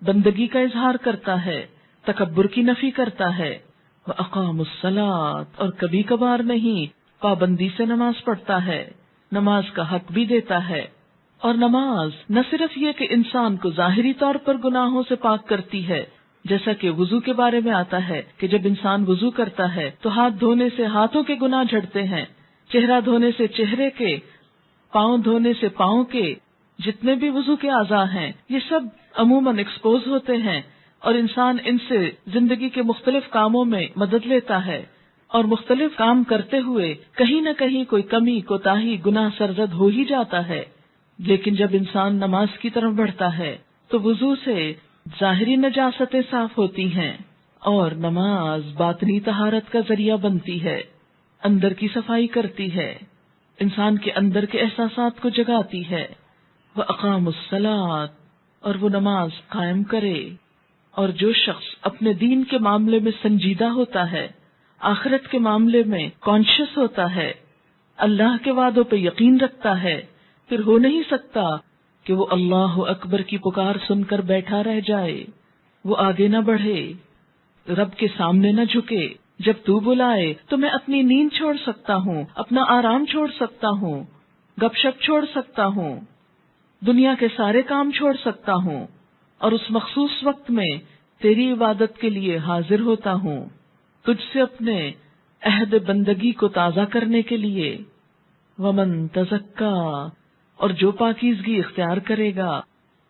بندگی کا اظہار کرتا ہے، تکبر کی نفی کرتا ہے، وَأَقَامُوا الصَّلَاةَ، اور کبھی کبھار نہیں، پابندی سے نماز پڑھتا ہے، نماز کا حق بھی دیتا ہے۔ اور نماز نہ صرف یہ کہ انسان کو ظاہری طور پر گناہوں سے پاک کرتی ہے، جیسا کہ وضو کے بارے میں آتا ہے کہ جب انسان وضو کرتا ہے تو ہاتھ دھونے سے ہاتھوں کے گناہ جھڑتے ہیں، چہرہ دھونے سے چہرے کے، پاؤں دھونے سے پاؤں کے، جتنے بھی وضو کے اعضاء ہیں یہ سب عموماً ایکسپوز ہوتے ہیں، اور انسان ان سے زندگی کے مختلف کاموں میں مدد لیتا ہے، اور مختلف کام کرتے ہوئے کہیں نہ کہیں کوئی کمی، کوتاہی، گناہ سرزد ہو ہی جاتا ہے۔ لیکن جب انسان نماز کی طرف بڑھتا ہے تو وضو سے ظاہری نجاستیں صاف ہوتی ہیں، اور نماز باطنی طہارت کا ذریعہ بنتی ہے، اندر کی صفائی کرتی ہے، انسان کے اندر کے احساسات کو جگاتی ہے۔ وَأَقَامُوا الصَّلَاةَ، اور وہ نماز قائم کرے، اور جو شخص اپنے دین کے معاملے میں سنجیدہ ہوتا ہے، آخرت کے معاملے میں کانشیس ہوتا ہے، اللہ کے وعدوں پہ یقین رکھتا ہے، پھر ہو نہیں سکتا کہ وہ اللہ اکبر کی پکار سن کر بیٹھا رہ جائے، وہ آگے نہ بڑھے، رب کے سامنے نہ جھکے۔ جب تو بلائے تو میں اپنی نیند چھوڑ سکتا ہوں، اپنا آرام چھوڑ سکتا ہوں، گپ شپ چھوڑ سکتا ہوں، دنیا کے سارے کام چھوڑ سکتا ہوں، اور اس مخصوص وقت میں تیری عبادت کے لیے حاضر ہوتا ہوں، تجھ سے اپنے عہد بندگی کو تازہ کرنے کے لیے۔ ومن تزکا، اور جو پاکیزگی اختیار کرے گا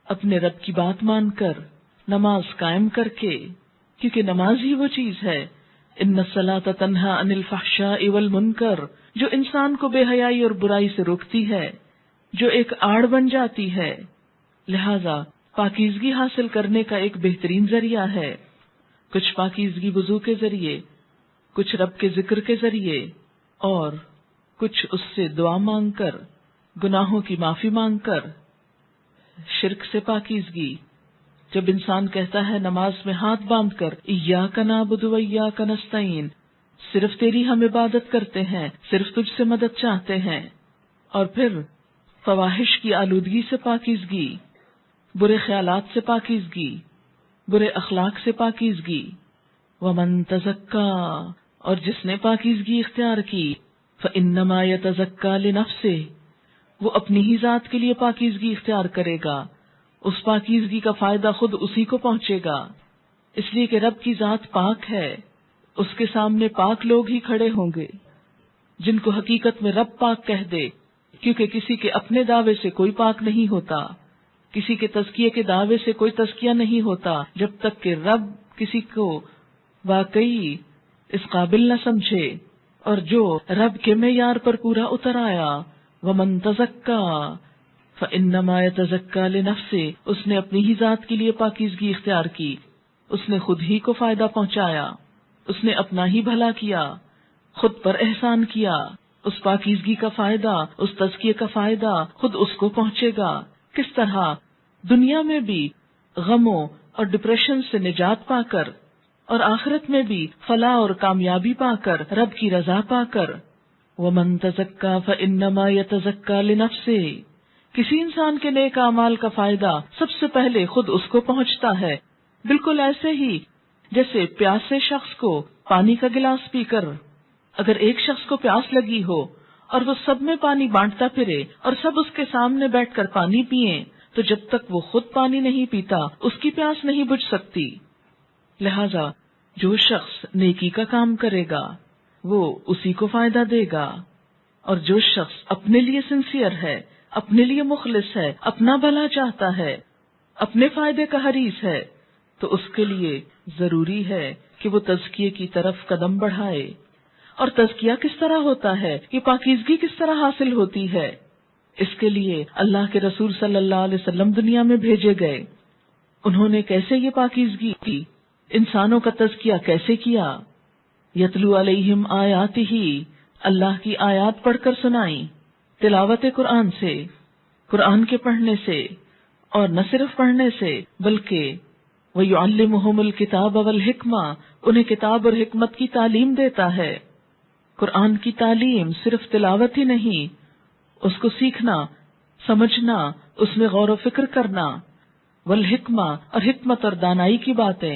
اپنے رب کی بات مان کر، نماز قائم کر کے، کیونکہ نماز ہی وہ چیز ہے، ان الصلاۃ تنہی عن الفحشاء والمنکر، جو انسان کو بے حیائی اور برائی سے روکتی ہے، جو ایک آڑ بن جاتی ہے۔ لہذا پاکیزگی حاصل کرنے کا ایک بہترین ذریعہ ہے، کچھ پاکیزگی وضو کے ذریعے، کچھ رب کے ذکر کے ذریعے، اور کچھ اس سے دعا مانگ کر، گناہوں کی معافی مانگ کر۔ شرک سے پاکیزگی، جب انسان کہتا ہے نماز میں ہاتھ باندھ کر ایاک نعبد و ایاک نستعین، صرف تیری ہم عبادت کرتے ہیں، صرف تجھ سے مدد چاہتے ہیں، اور پھر فواحش کی آلودگی سے پاکیزگی، برے خیالات سے پاکیزگی، برے اخلاق سے پاکیزگی۔ ومن تزکا، اور جس نے پاکیزگی اختیار کی، فإنما یتزکا لنفسہ، وہ اپنی ہی ذات کے لیے پاکیزگی اختیار کرے گا، اس پاکیزگی کا فائدہ خود اسی کو پہنچے گا، اس لیے کہ رب کی ذات پاک ہے، اس کے سامنے پاک لوگ ہی کھڑے ہوں گے، جن کو حقیقت میں رب پاک کہہ دے، کیونکہ کسی کے اپنے دعوے سے کوئی پاک نہیں ہوتا، کسی کے تزکیے کے دعوے سے کوئی تزکیہ نہیں ہوتا، جب تک کہ رب کسی کو واقعی اس قابل نہ سمجھے، اور جو رب کے معیار پر پورا اتر آیا، ومن تزکا فإنما یتزکا لنفسہ، اس نے اپنی ہی ذات کے لیے پاکیزگی اختیار کی، اس نے خود ہی کو فائدہ پہنچایا، اس نے اپنا ہی بھلا کیا، خود پر احسان کیا، اس پاکیزگی کا فائدہ، اس تزکیے کا فائدہ خود اس کو پہنچے گا۔ کس طرح؟ دنیا میں بھی غموں اور ڈپریشن سے نجات پا کر، اور آخرت میں بھی فلاح اور کامیابی پا کر، رب کی رضا پا کر۔ وَمَن تَزَكَّىٰ فَإِنَّمَا يَتَزَكَّىٰ لِنَفْسِهِ، کسی انسان کے نیک اعمال کا فائدہ سب سے پہلے خود اس کو پہنچتا ہے، بالکل ایسے ہی جیسے پیاسے شخص کو پانی کا گلاس پی کر، اگر ایک شخص کو پیاس لگی ہو اور وہ سب میں پانی بانٹتا پھرے اور سب اس کے سامنے بیٹھ کر پانی پیئیں، تو جب تک وہ خود پانی نہیں پیتا اس کی پیاس نہیں بجھ سکتی۔ لہذا جو شخص نیکی کا کام کرے گا وہ اسی کو فائدہ دے گا، اور جو شخص اپنے لیے سنسیئر ہے، اپنے لیے مخلص ہے، اپنا بھلا چاہتا ہے، اپنے فائدے کا حریص ہے، تو اس کے لیے ضروری ہے کہ وہ تزکیے کی طرف قدم بڑھائے۔ اور تزکیہ کس طرح ہوتا ہے، یہ پاکیزگی کس طرح حاصل ہوتی ہے، اس کے لیے اللہ کے رسول صلی اللہ علیہ وسلم دنیا میں بھیجے گئے۔ انہوں نے کیسے یہ پاکیزگی کی، انسانوں کا تزکیہ کیسے کیا؟ یتلو علیہم آیاتہ، اللہ کی آیات پڑھ کر سنائی، تلاوت قرآن سے، قرآن کے پڑھنے سے، اور نہ صرف پڑھنے سے بلکہ وَيُعَلِّمُهُمُ الْكِتَابَ وَالْحِكْمَةَ، انہیں کتاب اور حکمت کی تعلیم دیتا ہے۔ قرآن کی تعلیم صرف تلاوت ہی نہیں، اس کو سیکھنا، سمجھنا، اس میں غور و فکر کرنا، والحکمہ، اور حکمت اور دانائی کی باتیں،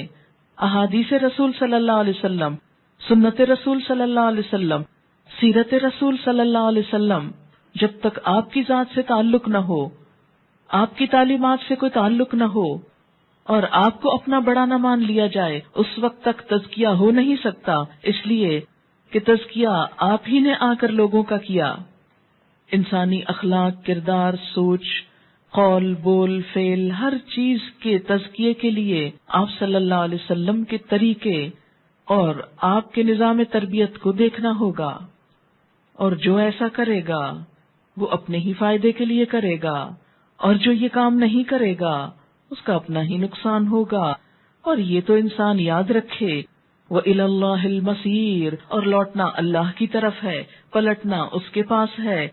احادیث رسول صلی اللہ علیہ وسلم، سنت رسول صلی اللہ علیہ وسلم، سیرت رسول صلی اللہ علیہ وسلم۔ جب تک آپ کی ذات سے تعلق نہ ہو، آپ کی تعلیمات سے کوئی تعلق نہ ہو، اور آپ کو اپنا بڑا نہ مان لیا جائے، اس وقت تک تزکیہ ہو نہیں سکتا، اس لیے کہ تزکیہ آپ ہی نے آ کر لوگوں کا کیا۔ انسانی اخلاق، کردار، سوچ، قول، بول، فعل، ہر چیز کے تزکیے کے لیے آپ صلی اللہ علیہ وسلم کے طریقے اور آپ کے نظام تربیت کو دیکھنا ہوگا، اور جو ایسا کرے گا وہ اپنے ہی فائدے کے لیے کرے گا، اور جو یہ کام نہیں کرے گا اس کا اپنا ہی نقصان ہوگا۔ اور یہ تو انسان یاد رکھے، وَإِلَى اللَّهِ الْمَصِيرُ، اور لوٹنا اللہ کی طرف ہے، پلٹنا اس کے پاس ہے،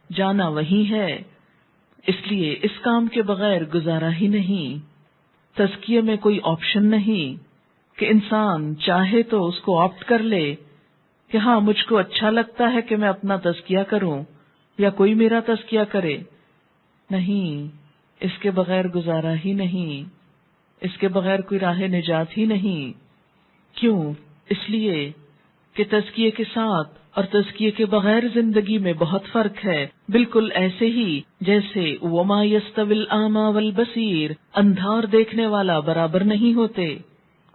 جانا وہی ہے، اس لیے اس کام کے بغیر گزارا ہی نہیں۔ تزکیے میں کوئی آپشن نہیں کہ انسان چاہے تو اس کو آپٹ کر لے کہ ہاں مجھ کو اچھا لگتا ہے کہ میں اپنا تزکیہ کروں یا کوئی میرا تزکیہ کرے. نہیں، اس کے بغیر گزارا ہی نہیں، اس کے بغیر کوئی راہ نجات ہی نہیں. کیوں؟ اس لیے کہ تزکیے کے ساتھ اور تزکیے کے بغیر زندگی میں بہت فرق ہے. بالکل ایسے ہی جیسے وما یستوی الاعمی والبصیر، اندھا اور دیکھنے والا برابر نہیں ہوتے.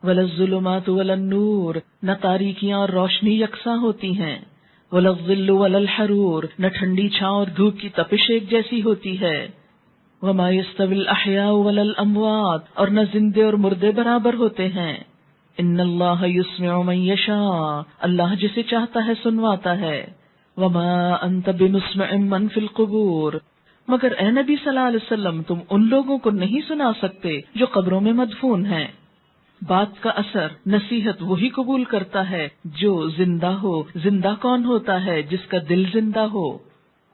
ولا الظلمات ولا النور، نہ تاریکیاں اور روشنی یکساں ہوتی ہیں. ولا الظل ولا الحرور، نہ ٹھنڈی چھاؤں اور دھوپ کی تپش ایک جیسی ہوتی ہے. وما یستوی الاحیاء ولا الاموات، اور نہ زندے اور مردے برابر ہوتے ہیں. ان اللہ یسمع من یشاء، اللہ جسے چاہتا ہے سنواتا ہے. وما انت بمسمع من فی القبور، مگر اے نبی صلی اللہ علیہ وسلم تم ان لوگوں کو نہیں سنا سکتے جو قبروں میں مدفون ہیں. بات کا اثر نصیحت وہی قبول کرتا ہے جو زندہ ہو. زندہ کون ہوتا ہے؟ جس کا دل زندہ ہو،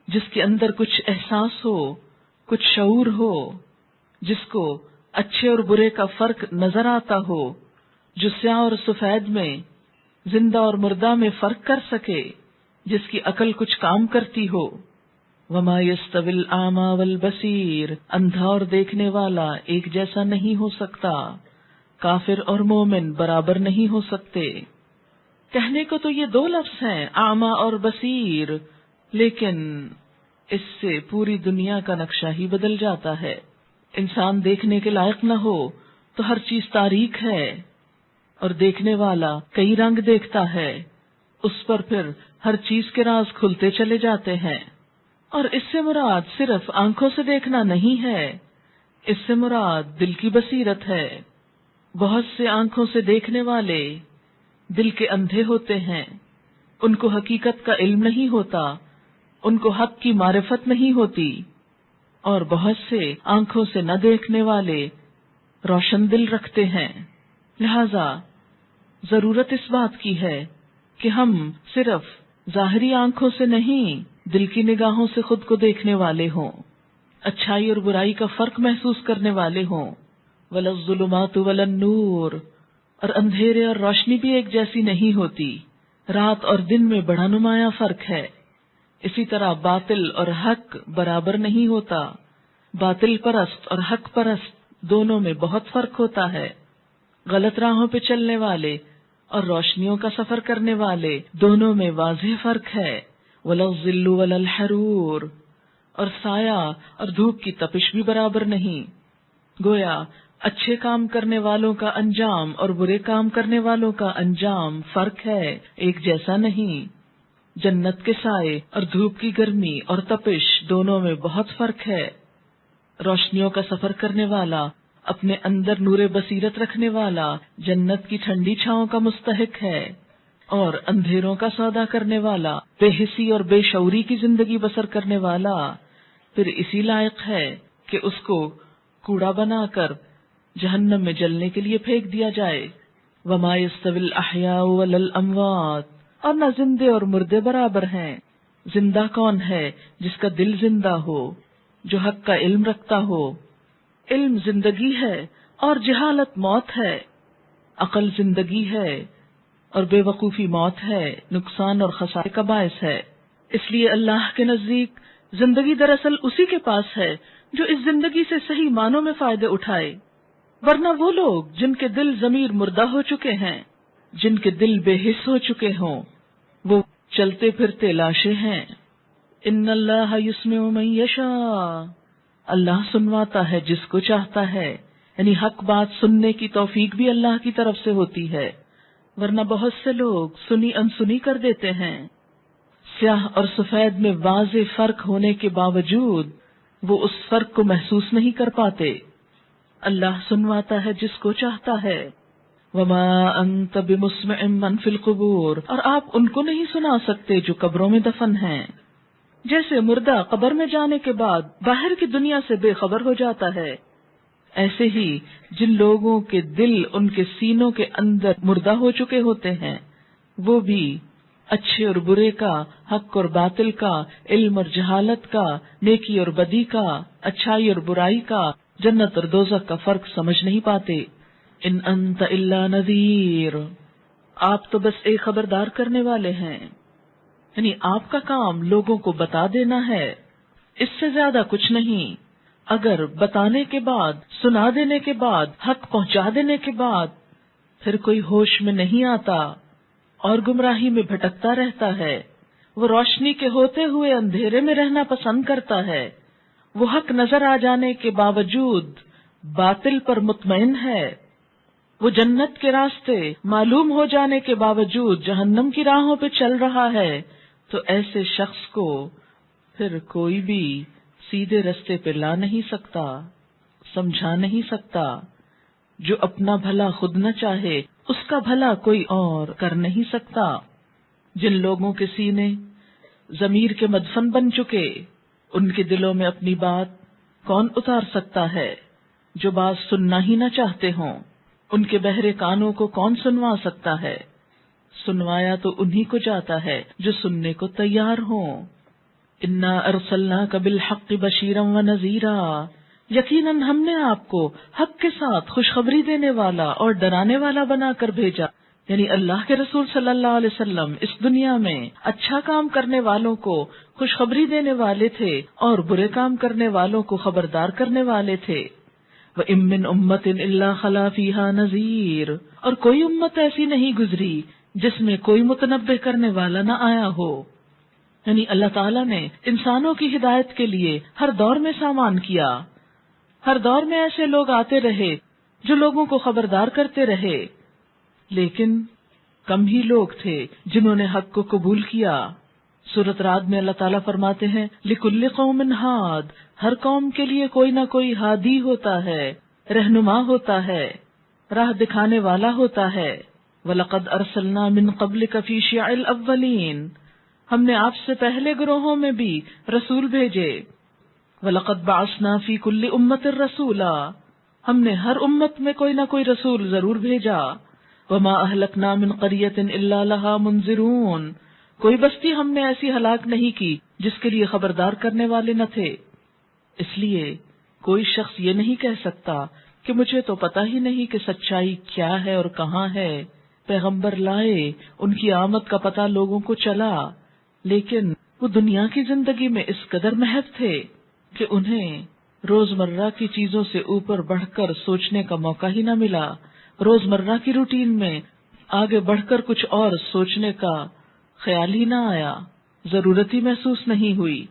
جس کے اندر کچھ احساس ہو، کچھ شعور ہو، جس کو اچھے اور برے کا فرق نظر آتا ہو، جو سیاہ اور سفید میں، زندہ اور مردہ میں فرق کر سکے، جس کی عقل کچھ کام کرتی ہو. وما یستوی الاعمی والبصیر، اندھا اور دیکھنے والا ایک جیسا نہیں ہو سکتا. کافر اور مومن برابر نہیں ہو سکتے. کہنے کو تو یہ دو لفظ ہیں، اعمی اور بصیر، لیکن اس سے پوری دنیا کا نقشہ ہی بدل جاتا ہے. انسان دیکھنے کے لائق نہ ہو تو ہر چیز تاریک ہے، اور دیکھنے والا کئی رنگ دیکھتا ہے، اس پر پھر ہر چیز کے راز کھلتے چلے جاتے ہیں. اور اس سے مراد صرف آنکھوں سے دیکھنا نہیں ہے، اس سے مراد دل کی بصیرت ہے. بہت سے آنکھوں سے دیکھنے والے دل کے اندھے ہوتے ہیں، ان کو حقیقت کا علم نہیں ہوتا، ان کو حق کی معرفت نہیں ہوتی. اور بہت سے آنکھوں سے نہ دیکھنے والے روشن دل رکھتے ہیں. لہذا ضرورت اس بات کی ہے کہ ہم صرف ظاہری آنکھوں سے نہیں، دل کی نگاہوں سے خود کو دیکھنے والے ہوں، اچھائی اور برائی کا فرق محسوس کرنے والے ہوں. ولا الظلمات ولا النور، اور اندھیرے اور روشنی بھی ایک جیسی نہیں ہوتی. رات اور دن میں بڑا نمایاں فرق ہے. اسی طرح باطل اور حق برابر نہیں ہوتا. باطل پرست اور حق پرست دونوں میں بہت فرق ہوتا ہے. غلط راہوں پہ چلنے والے اور روشنیوں کا سفر کرنے والے دونوں میں واضح فرق ہے. ولا الظل ولا الحرور، اور سایہ اور دھوپ کی تپش بھی برابر نہیں. گویا اچھے کام کرنے والوں کا انجام اور برے کام کرنے والوں کا انجام فرق ہے، ایک جیسا نہیں. جنت کے سائے اور دھوپ کی گرمی اور تپش دونوں میں بہت فرق ہے. روشنیوں کا سفر کرنے والا، اپنے اندر نور بصیرت رکھنے والا جنت کی ٹھنڈی چھاؤں کا مستحق ہے، اور اندھیروں کا سودا کرنے والا، بے حسی اور بے شعوری کی زندگی بسر کرنے والا پھر اسی لائق ہے کہ اس کو کوڑا بنا کر جہنم میں جلنے کے لیے پھینک دیا جائے. وما یستوی الاحیاء ولا الاموات، اور نہ زندے اور مردے برابر ہیں. زندہ کون ہے؟ جس کا دل زندہ ہو، جو حق کا علم رکھتا ہو. علم زندگی ہے اور جہالت موت ہے. عقل زندگی ہے اور بے وقوفی موت ہے، نقصان اور خسارے کا باعث ہے. اس لیے اللہ کے نزدیک زندگی دراصل اسی کے پاس ہے جو اس زندگی سے صحیح معنوں میں فائدے اٹھائے. ورنہ وہ لوگ جن کے دل ضمیر مردہ ہو چکے ہیں، جن کے دل بے حس ہو چکے ہوں، وہ چلتے پھرتے لاشیں ہیں. ان اللہ یسمع من یشاء، اللہ سنواتا ہے جس کو چاہتا ہے. یعنی حق بات سننے کی توفیق بھی اللہ کی طرف سے ہوتی ہے. ورنہ بہت سے لوگ سنی انسنی کر دیتے ہیں. سیاہ اور سفید میں واضح فرق ہونے کے باوجود وہ اس فرق کو محسوس نہیں کر پاتے. اللہ سنواتا ہے جس کو چاہتا ہے. وما انت بمسمع من فی القبور، اور آپ ان کو نہیں سنا سکتے جو قبروں میں دفن ہیں. جیسے مردہ قبر میں جانے کے بعد باہر کی دنیا سے بے خبر ہو جاتا ہے، ایسے ہی جن لوگوں کے دل ان کے سینوں کے اندر مردہ ہو چکے ہوتے ہیں، وہ بھی اچھے اور برے کا، حق اور باطل کا، علم اور جہالت کا، نیکی اور بدی کا، اچھائی اور برائی کا، جنت اور دوزخ کا فرق سمجھ نہیں پاتے. ان انت الا نذیر، آپ تو بس ایک خبردار کرنے والے ہیں، یعنی آپ کا کام لوگوں کو بتا دینا ہے، اس سے زیادہ کچھ نہیں. اگر بتانے کے بعد، سنا دینے کے بعد، حق پہنچا دینے کے بعد پھر کوئی ہوش میں نہیں آتا اور گمراہی میں بھٹکتا رہتا ہے، وہ روشنی کے ہوتے ہوئے اندھیرے میں رہنا پسند کرتا ہے، وہ حق نظر آ جانے کے باوجود باطل پر مطمئن ہے، وہ جنت کے راستے معلوم ہو جانے کے باوجود جہنم کی راہوں پہ چل رہا ہے، تو ایسے شخص کو پھر کوئی بھی سیدھے رستے پہ لا نہیں سکتا، سمجھا نہیں سکتا. جو اپنا بھلا خود نہ چاہے اس کا بھلا کوئی اور کر نہیں سکتا. جن لوگوں کے سینے ضمیر کے مدفن بن چکے، ان کے دلوں میں اپنی بات کون اتار سکتا ہے؟ جو بات سننا ہی نہ چاہتے ہوں ان کے بہرے کانوں کو کون سنوا سکتا ہے؟ سنوایا تو انہی کو جاتا ہے جو سننے کو تیار ہوں. انا ارسلناک بالحق بشیرا ونذیرا، یقیناً ہم نے آپ کو حق کے ساتھ خوشخبری دینے والا اور ڈرانے والا بنا کر بھیجا. یعنی اللہ کے رسول صلی اللہ علیہ وسلم اس دنیا میں اچھا کام کرنے والوں کو خوشخبری دینے والے تھے اور برے کام کرنے والوں کو خبردار کرنے والے تھے. وَإِن مِّنْ أُمَّةٍ إِلَّا خَلَا فِيهَا نَذِيرٌ، اور کوئی امت ایسی نہیں گزری جس میں کوئی متنبہ کرنے والا نہ آیا ہو. یعنی اللہ تعالیٰ نے انسانوں کی ہدایت کے لیے ہر دور میں سامان کیا، ہر دور میں ایسے لوگ آتے رہے جو لوگوں کو خبردار کرتے رہے، لیکن کم ہی لوگ تھے جنہوں نے حق کو قبول کیا. سورۃ رعد میں اللہ تعالیٰ فرماتے ہیں لِكُلِّ قَوْمٍ ہاد، ہر قوم کے لیے کوئی نہ کوئی ہادی ہوتا ہے، رہنما ہوتا ہے، راہ دکھانے والا ہوتا ہے. وَلَقَدْ أَرْسَلْنَا مِن قَبْلِكَ فِي شِيَعِ الْأَوَّلِينَ، ہم نے آپ سے پہلے گروہوں میں بھی رسول بھیجے. وَلَقَدْ بَعَثْنَا فِي كُلِّ أُمَّةٍ رَسُولًا، ہم نے ہر امت میں کوئی نہ کوئی رسول ضرور بھیجا. وَمَا أَهْلَكْنَا مِن قَرْيَةٍ إِلَّا لَهَا مُنذِرُونَ، کوئی بستی ہم نے ایسی ہلاک نہیں کی جس کے لیے خبردار کرنے والے نہ تھے. اس لیے کوئی شخص یہ نہیں کہہ سکتا کہ مجھے تو پتہ ہی نہیں کہ سچائی کیا ہے اور کہاں ہے. پیغمبر لائے، ان کی آمد کا پتہ لوگوں کو چلا، لیکن وہ دنیا کی زندگی میں اس قدر محو تھے کہ انہیں روزمرہ کی چیزوں سے اوپر بڑھ کر سوچنے کا موقع ہی نہ ملا. روزمرہ کی روٹین میں آگے بڑھ کر کچھ اور سوچنے کا خیال ہی نہ آیا، ضرورت ہی محسوس نہیں ہوئی.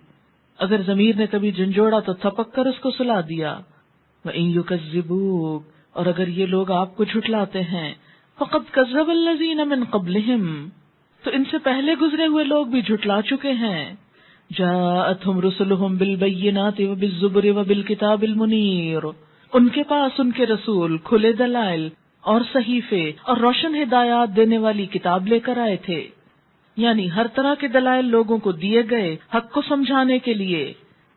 اگر ضمیر نے کبھی جھنجھوڑا تو تھپک کر اس کو سلا دیا. وَإِن يُكَذِّبُوكَ، اور اگر یہ لوگ آپ کو جھٹلاتے ہیں، فَقَدْ كَذَّبَ الَّذِينَ مِن قَبْلِهِمْ، تو ان سے پہلے گزرے ہوئے لوگ بھی جھٹلا چکے ہیں. جَاءَتْهُمْ رُسُلُهُمْ بِالْبَيِّنَاتِ وَبِالزُّبُرِ وَبِالْكِتَابِ الْمُنِيرِ، ان کے پاس ان کے رسول کھلے دلائل اور صحیفے اور روشن ہدایات دینے والی کتاب لے کر آئے تھے. یعنی ہر طرح کے دلائل لوگوں کو دیے گئے حق کو سمجھانے کے لیے،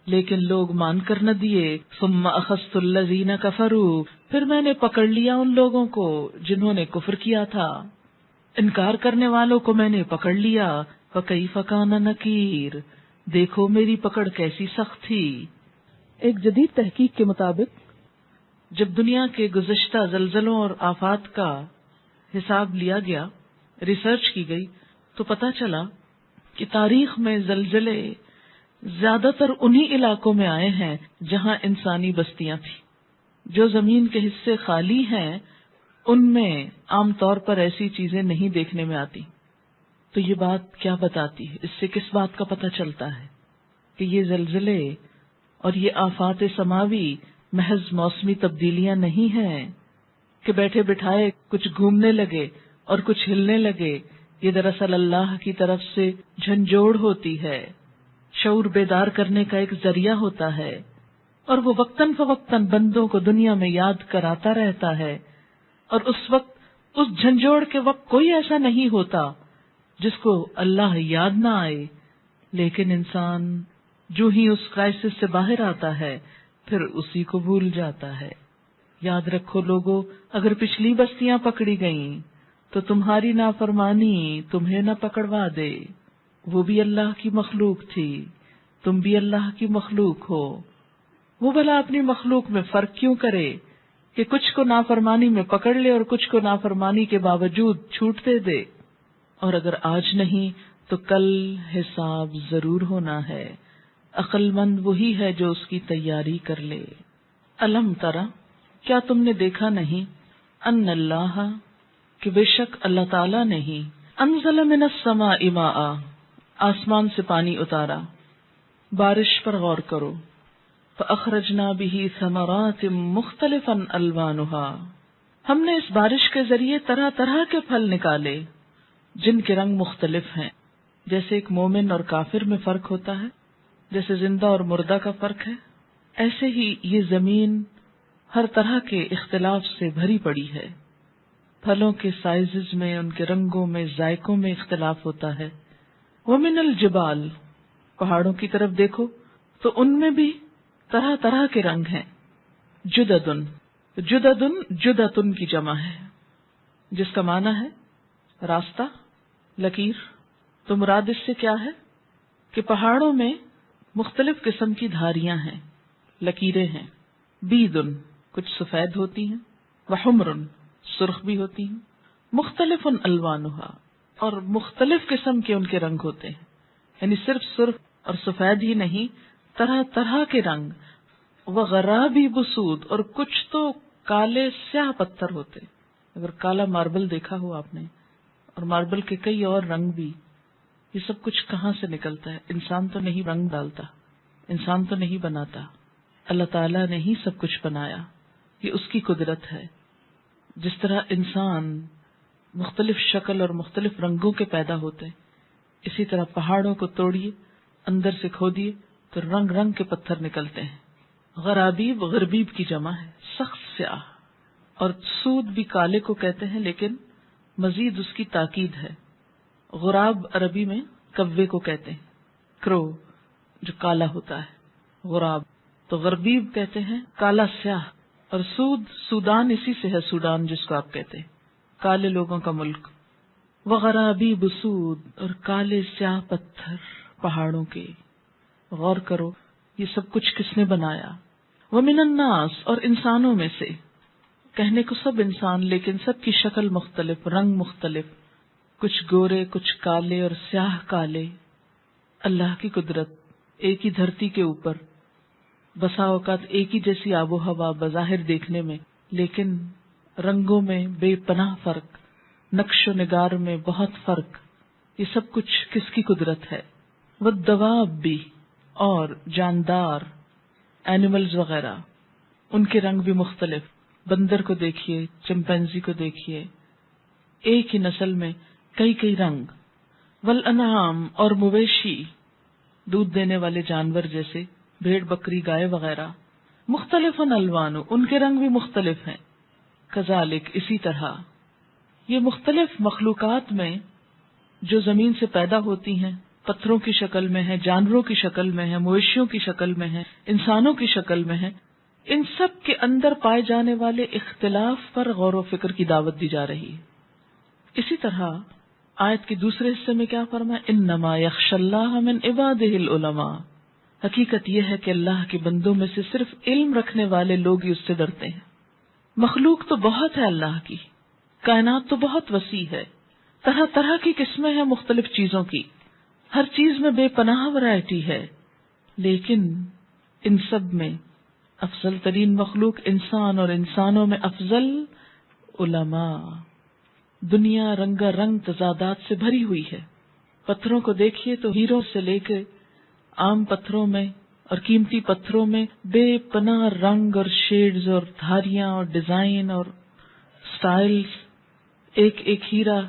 لیکن لوگ مان کر نہ دیے. ثُمَّ أَخَذْتُ الَّذِينَ كَفَرُوا، پھر میں نے پکڑ لیا ان لوگوں کو جنہوں نے کفر کیا تھا، انکار کرنے والوں کو میں نے پکڑ لیا. فَكَيْفَ كَانَ نَكِيرٌ، دیکھو میری پکڑ کیسی سخت تھی. ایک جدید تحقیق کے مطابق جب دنیا کے گزشتہ زلزلوں اور آفات کا حساب لیا گیا، ریسرچ کی گئی، تو پتہ چلا کہ تاریخ میں زلزلے زیادہ تر انہی علاقوں میں آئے ہیں جہاں انسانی بستیاں تھیں. جو زمین کے حصے خالی ہیں ان میں عام طور پر ایسی چیزیں نہیں دیکھنے میں آتی. تو یہ بات کیا بتاتی ہے؟ اس سے کس بات کا پتہ چلتا ہے کہ یہ زلزلے اور یہ آفات سماوی محض موسمی تبدیلیاں نہیں ہیں کہ بیٹھے بٹھائے کچھ گھومنے لگے اور کچھ ہلنے لگے. یہ دراصل اللہ کی طرف سے جھنجھوڑ ہوتی ہے، شعور بیدار کرنے کا ایک ذریعہ ہوتا ہے، اور وہ وقتاً فوقتاً بندوں کو دنیا میں یاد کراتا رہتا ہے. اور اس وقت، اس جھنجھوڑ کے وقت کوئی ایسا نہیں ہوتا جس کو اللہ یاد نہ آئے، لیکن انسان جو ہی اس کرائسس سے باہر آتا ہے پھر اسی کو بھول جاتا ہے. یاد رکھو لوگو، اگر پچھلی بستیاں پکڑی گئیں تو تمہاری نافرمانی تمہیں نہ پکڑوا دے. وہ بھی اللہ کی مخلوق تھی، تم بھی اللہ کی مخلوق ہو. وہ بھلا اپنی مخلوق میں فرق کیوں کرے کہ کچھ کو نافرمانی میں پکڑ لے اور کچھ کو نافرمانی کے باوجود چھوٹتے دے. اور اگر آج نہیں تو کل حساب ضرور ہونا ہے. عقل مند وہی ہے جو اس کی تیاری کر لے. الم ترا، کیا تم نے دیکھا نہیں، ان اللہ، کہ بے شک اللہ تعالی نے ہی، انزل من السماء ماء، آسمان سے پانی اتارا. بارش پر غور کرو. فاخرجنا به ثمرات مختلفا الوانها، ہم نے اس بارش کے ذریعے طرح طرح کے پھل نکالے جن کے رنگ مختلف ہیں. جیسے ایک مومن اور کافر میں فرق ہوتا ہے، جیسے زندہ اور مردہ کا فرق ہے، ایسے ہی یہ زمین ہر طرح کے اختلاف سے بھری پڑی ہے. پھلوں کے سائزز میں، ان کے رنگوں میں، ذائقوں میں اختلاف ہوتا ہے. ومن الجبال، پہاڑوں کی طرف دیکھو تو ان میں بھی طرح طرح کے رنگ ہیں. جددن، جددن جدتن کی جمع ہے، جس کا معنی ہے راستہ، لکیر. تو مراد اس سے کیا ہے کہ پہاڑوں میں مختلف قسم کی دھاریاں ہیں، لکیریں ہیں. بیدن، کچھ سفید ہوتی ہیں، وحمرن، سرخ بھی ہوتی ہیں. مختلف الوانھا، اور مختلف قسم کے ان کے رنگ ہوتے ہیں. یعنی صرف سرخ اور سفید ہی نہیں، طرح طرح کے رنگ. وغرابی بسود، اور کچھ تو کالے سیاہ پتھر ہوتے. اگر کالا ماربل دیکھا ہو آپ نے، اور ماربل کے کئی اور رنگ بھی، یہ سب کچھ کہاں سے نکلتا ہے؟ انسان تو نہیں رنگ ڈالتا، انسان تو نہیں بناتا، اللہ تعالیٰ نے ہی سب کچھ بنایا. یہ اس کی قدرت ہے. جس طرح انسان مختلف شکل اور مختلف رنگوں کے پیدا ہوتے، اسی طرح پہاڑوں کو توڑیے، اندر سے کھودیے تو رنگ رنگ کے پتھر نکلتے ہیں. غرابیب، غربیب کی جمع ہے، سخت سیاہ. اور سود بھی کالے کو کہتے ہیں، لیکن مزید اس کی تاکید ہے. غراب عربی میں کوے کو کہتے ہیں، کرو جو کالا ہوتا ہے، غراب. تو غربیب کہتے ہیں کالا سیاہ. اور سود، سودان اسی سے ہے، سودان جس کو آپ کہتے ہیں، کالے لوگوں کا ملک. وغرابی بسود، اور کالے سیاہ پتھر پہاڑوں کے. غور کرو یہ سب کچھ کس نے بنایا. ومن الناس، اور انسانوں میں سے. کہنے کو سب انسان، لیکن سب کی شکل مختلف، رنگ مختلف، کچھ گورے، کچھ کالے اور سیاہ کالے. اللہ کی قدرت. ایک ہی دھرتی کے اوپر بسا اوقات ایک ہی جیسی آب و ہوا بظاہر دیکھنے میں، لیکن رنگوں میں بے پناہ فرق، نقش و نگار میں بہت فرق. یہ سب کچھ کس کی قدرت ہے. والدواب بھی، اور جاندار، اینیملز وغیرہ، ان کے رنگ بھی مختلف. بندر کو دیکھیے، چمپینزی کو دیکھیے، ایک ہی نسل میں کئی کئی رنگ. والانعام، اور مویشی، دودھ دینے والے جانور جیسے بھیڑ، بکری، گائے وغیرہ. مختلف الوان، ان کے رنگ بھی مختلف ہیں. کذالک، اسی طرح. یہ مختلف مخلوقات میں جو زمین سے پیدا ہوتی ہیں، پتھروں کی شکل میں ہیں، جانوروں کی شکل میں ہیں، مویشیوں کی شکل میں ہیں، انسانوں کی شکل میں ہیں، ان سب کے اندر پائے جانے والے اختلاف پر غور و فکر کی دعوت دی جا رہی ہے. اسی طرح آیت کے دوسرے حصے میں کیا فرمایا؟ انما یخشی اللہ من عبادہ العلماء. حقیقت یہ ہے کہ اللہ کے بندوں میں سے صرف علم رکھنے والے لوگ ہی اس سے ڈرتے ہیں. مخلوق تو بہت ہے اللہ کی، کائنات تو بہت وسیع ہے، طرح طرح کی قسمیں ہیں مختلف چیزوں کی، ہر چیز میں بے پناہ ورائٹی ہے. لیکن ان سب میں افضل ترین مخلوق انسان، اور انسانوں میں افضل علماء. دنیا رنگا رنگ تضادات سے بھری ہوئی ہے. پتھروں کو دیکھیے تو ہیروں سے لے کے عام پتھروں میں اور قیمتی پتھروں میں بے پناہ رنگ اور شیڈز اور دھاریاں اور ڈیزائن اور سٹائلز، ایک ایک ہیرا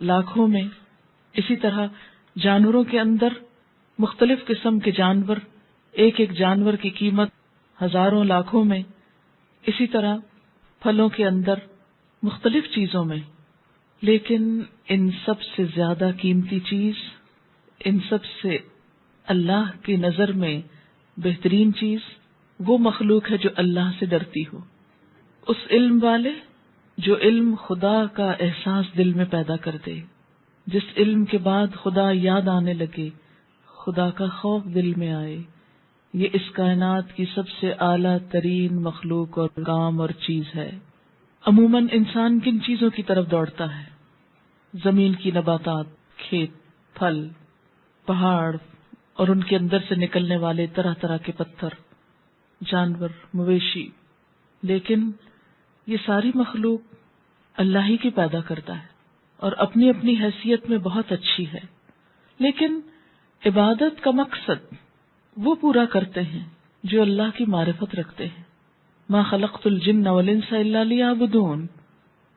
لاکھوں میں. اسی طرح جانوروں کے اندر مختلف قسم کے جانور، ایک ایک جانور کی قیمت ہزاروں لاکھوں میں. اسی طرح پھلوں کے اندر مختلف چیزوں میں. لیکن ان سب سے زیادہ قیمتی چیز، ان سب سے اللہ کی نظر میں بہترین چیز وہ مخلوق ہے جو اللہ سے ڈرتی ہو. اس علم والے جو علم خدا کا احساس دل میں پیدا کر دے، جس علم کے بعد خدا یاد آنے لگے، خدا کا خوف دل میں آئے، یہ اس کائنات کی سب سے اعلیٰ ترین مخلوق اور کام اور چیز ہے۔ عموماً انسان کن چیزوں کی طرف دوڑتا ہے؟ زمین کی نباتات، کھیت، پھل، پہاڑ اور ان کے اندر سے نکلنے والے طرح طرح کے پتھر، جانور، مویشی۔ لیکن یہ ساری مخلوق اللہ ہی کی پیدا کرتا ہے اور اپنی اپنی حیثیت میں بہت اچھی ہے، لیکن عبادت کا مقصد وہ پورا کرتے ہیں جو اللہ کی معرفت رکھتے ہیں۔ ما خلقت الجن والانس الا لیعبدون،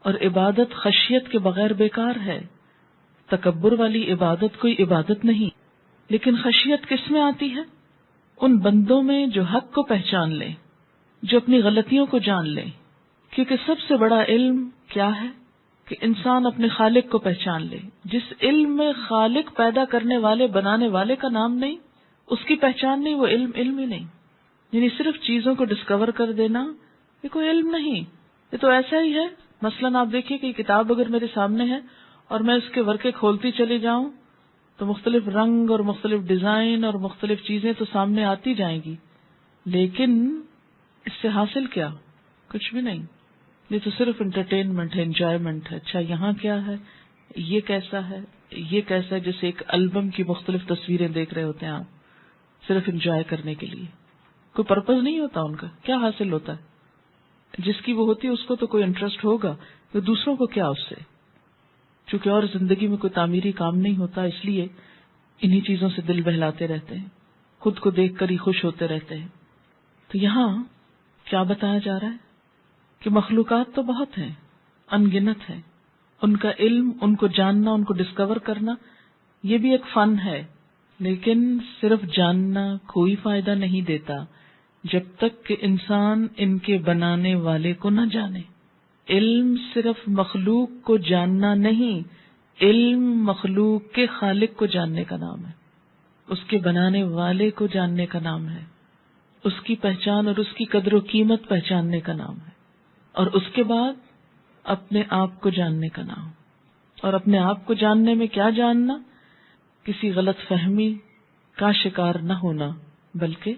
اور عبادت خشیت کے بغیر بیکار ہے۔ تکبر والی عبادت کوئی عبادت نہیں، لیکن خشیت کس میں آتی ہے؟ ان بندوں میں جو حق کو پہچان لیں، جو اپنی غلطیوں کو جان لیں، کیونکہ سب سے بڑا علم کیا ہے کہ انسان اپنے خالق کو پہچان لے۔ جس علم میں خالق پیدا کرنے والے، بنانے والے کا نام نہیں، اس کی پہچان نہیں، وہ علم ہی نہیں۔ یعنی صرف چیزوں کو ڈسکور کر دینا یہ کوئی علم نہیں، یہ تو ایسا ہی ہے۔ مثلاً آپ دیکھیے کہ کتاب اگر میرے سامنے ہے اور میں اس کے ورقے کھولتی چلی جاؤں تو مختلف رنگ اور مختلف ڈیزائن اور مختلف چیزیں تو سامنے آتی جائیں گی، لیکن اس سے حاصل کیا؟ کچھ بھی نہیں۔ یہ تو صرف انٹرٹینمنٹ ہے، انجوائمنٹ ہے۔ اچھا یہاں کیا ہے، یہ کیسا ہے، یہ کیسا ہے، جیسے ایک البم کی مختلف تصویریں دیکھ رہے ہوتے ہیں آپ، صرف انجوائے کرنے کے لیے، کوئی پرپز نہیں ہوتا ان کا۔ کیا حاصل ہوتا ہے؟ جس کی وہ ہوتی ہے اس کو تو کوئی انٹرسٹ ہوگا، تو دوسروں کو کیا اس سے؟ چونکہ اور زندگی میں کوئی تعمیری کام نہیں ہوتا، اس لیے انہی چیزوں سے دل بہلاتے رہتے ہیں، خود کو دیکھ کر ہی خوش ہوتے رہتے ہیں۔ تو یہاں کیا بتایا جا رہا ہے کہ مخلوقات تو بہت ہیں، ان گنت ہیں، ان کا علم، ان کو جاننا، ان کو ڈسکور کرنا، یہ بھی ایک فن ہے، لیکن صرف جاننا کوئی فائدہ نہیں دیتا جب تک کہ انسان ان کے بنانے والے کو نہ جانے۔ علم صرف مخلوق کو جاننا نہیں، علم مخلوق کے خالق کو جاننے کا نام ہے، اس کے بنانے والے کو جاننے کا نام ہے، اس کی پہچان اور اس کی قدر و قیمت پہچاننے کا نام ہے، اور اس کے بعد اپنے آپ کو جاننے کا نام۔ اور اپنے آپ کو جاننے میں کیا جاننا؟ کسی غلط فہمی کا شکار نہ ہونا، بلکہ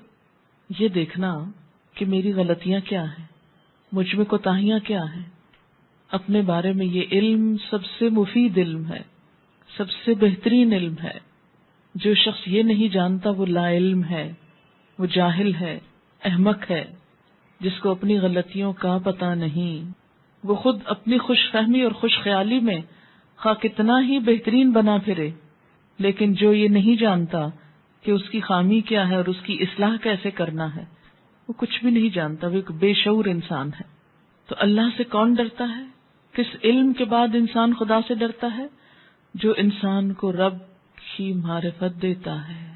یہ دیکھنا کہ میری غلطیاں کیا ہیں، مجھ میں کوتاہیاں کیا ہیں۔ اپنے بارے میں یہ علم سب سے مفید علم ہے، سب سے بہترین علم ہے۔ جو شخص یہ نہیں جانتا وہ لا علم ہے، وہ جاہل ہے، احمق ہے، جس کو اپنی غلطیوں کا پتہ نہیں۔ وہ خود اپنی خوش فہمی اور خوش خیالی میں خواہ کتنا ہی بہترین بنا پھرے، لیکن جو یہ نہیں جانتا کہ اس کی خامی کیا ہے اور اس کی اصلاح کیسے کرنا ہے، وہ کچھ بھی نہیں جانتا، وہ ایک بے شعور انسان ہے۔ تو اللہ سے کون ڈرتا ہے؟ کس علم کے بعد انسان خدا سے ڈرتا ہے؟ جو انسان کو رب کی معرفت دیتا ہے۔